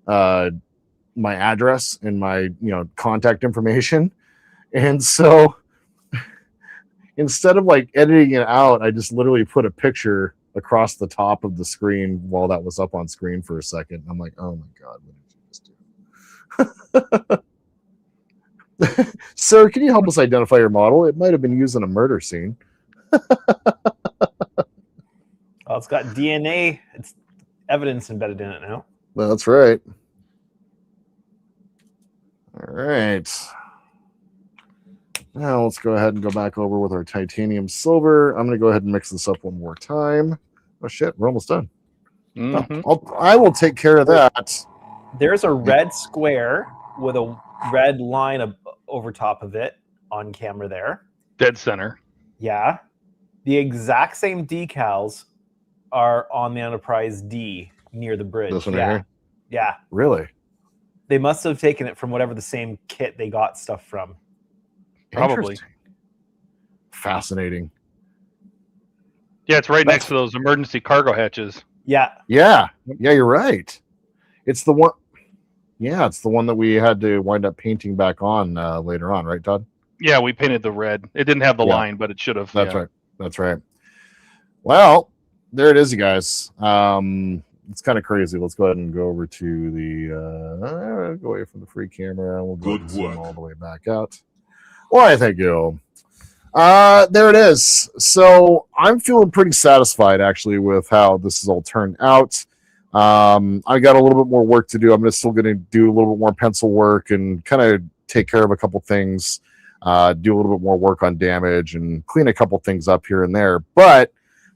my address and my, you know, contact information. And so instead of like editing it out, I just literally put a picture across the top of the screen while that was up on screen for a second. I'm like, oh my God, what did you just do? Sir, can you help us identify your model? It might have been used in a murder scene. Well, it's got DNA. It's evidence embedded in it now. That's right. All right. Now let's go ahead and go back over with our titanium silver. I'm going to go ahead and mix this up one more time. Oh shit, we're almost done. Mm-hmm. I will take care of that. There's a red square with a red line over top of it on camera there. Dead center. Yeah. The exact same decals are on the Enterprise D near the bridge. This one right here? Yeah. Really? They must have taken it from whatever the same kit they got stuff from. Probably. Fascinating. Yeah, it's right next to those emergency cargo hatches. Yeah. Yeah. Yeah, you're right. It's the one. Yeah, it's the one that we had to wind up painting back on later on, right, Todd? Yeah, we painted the red. It didn't have the line, but it should have. That's right. That's right. Well, there it is, you guys. It's kind of crazy. Let's go ahead and go over to the go away from the free camera. We'll go zoom all the way back out. Why, thank you. There it is. So I'm feeling pretty satisfied, actually, with how this has all turned out. I got a little bit more work to do. I'm still going to do a little bit more pencil work and kind of take care of a couple things, do a little bit more work on damage and clean a couple things up here and there. But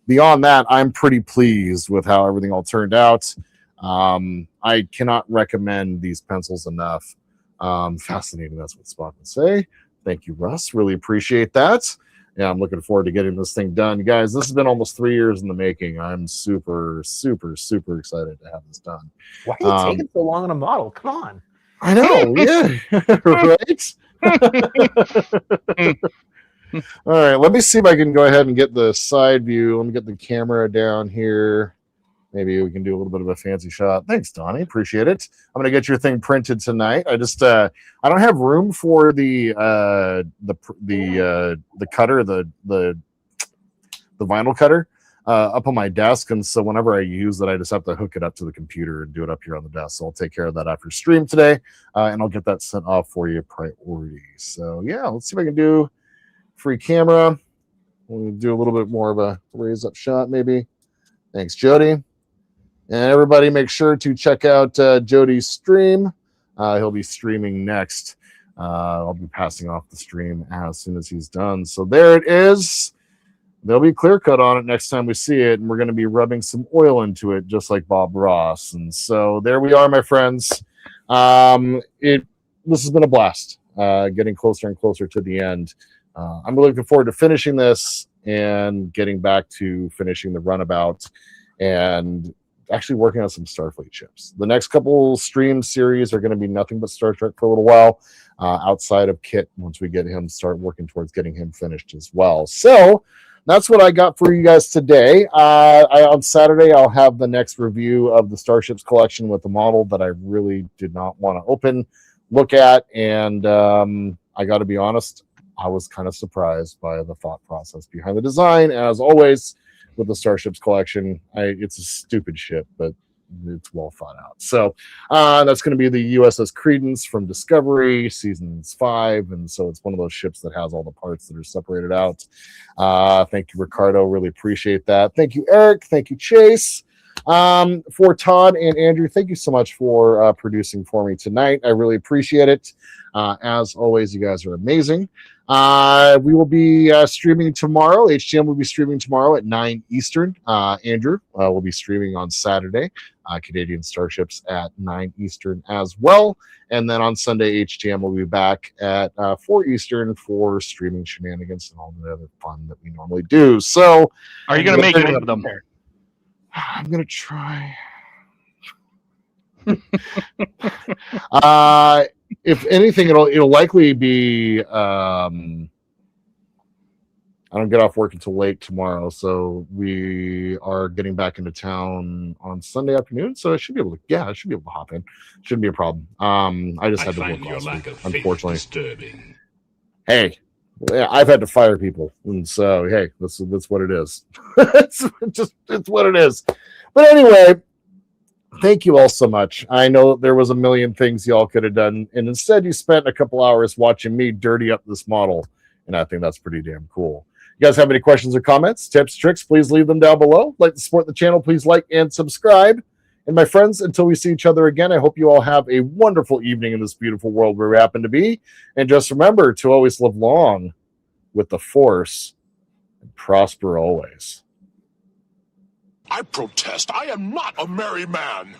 beyond that, I'm pretty pleased with how everything all turned out. I cannot recommend these pencils enough. Fascinating. That's what Spock would say. Thank you, Russ. Really appreciate that. Yeah, I'm looking forward to getting this thing done. Guys, this has been almost 3 years in the making. I'm super, super, super excited to have this done. Why are you taking so long on a model? Come on. I know, yeah. Right? All right, let me see if I can go ahead and get the side view. Let me get the camera down here. Maybe we can do a little bit of a fancy shot. Thanks, Donnie. Appreciate it. I'm gonna get your thing printed tonight. I just I don't have room for the cutter, the vinyl cutter up on my desk, and so whenever I use it, I just have to hook it up to the computer and do it up here on the desk. So I'll take care of that after stream today, and I'll get that sent off for you priority. So yeah, let's see if I can do free camera. We'll do a little bit more of a raise up shot, maybe. Thanks, Jody. And everybody, make sure to check out Jody's stream. He'll be streaming next. I'll be passing off the stream as soon as he's done. So there it is. There'll be clear cut on it next time we see it, and we're going to be rubbing some oil into it, just like Bob Ross. And so there we are, my friends. This has been a blast. Getting closer and closer to the end. I'm really looking forward to finishing this and getting back to finishing the runabout and actually working on some Starfleet ships. The next couple stream series are going to be nothing but Star Trek for a little while, outside of Kit, once we get him, start working towards getting him finished as well. So that's what I got for you guys today. On Saturday, I'll have the next review of the Starships collection with the model that I really did not want to look at, and I got to be honest, I was kind of surprised by the thought process behind the design. As always with the Starships collection, it's a stupid ship, but it's well thought out. So that's going to be the USS Credence from Discovery seasons 5, and so it's one of those ships that has all the parts that are separated out. Thank you, Ricardo, really appreciate that. Thank you, Eric. Thank you, Chase. For Todd and Andrew, thank you so much for producing for me tonight. I really appreciate it. As always, you guys are amazing. We will be streaming tomorrow. HTM will be streaming tomorrow at 9 Eastern. Andrew will be streaming on Saturday, Canadian Starships at 9 Eastern as well. And then on Sunday, HTM will be back at 4 Eastern for streaming shenanigans and all the other fun that we normally do. So, are you going to make any of them? I'm going to try. If anything, it'll likely be. I don't get off work until late tomorrow, so we are getting back into town on Sunday afternoon. So I should be able to. Yeah, I should be able to hop in. Shouldn't be a problem. I just had to work last week, unfortunately. Disturbing. Hey, yeah, I've had to fire people, and so hey, that's what it is. it's what it is. But anyway. Thank you all so much. I know there was a million things y'all could have done, and instead you spent a couple hours watching me dirty up this model, and I think that's pretty damn cool. You guys have any questions or comments, tips, tricks, please leave them down below. Like to support the channel, please like and subscribe. And my friends, until we see each other again, I hope you all have a wonderful evening in this beautiful world where we happen to be. And just remember to always live long with the Force and prosper always. I protest. I am not a merry man.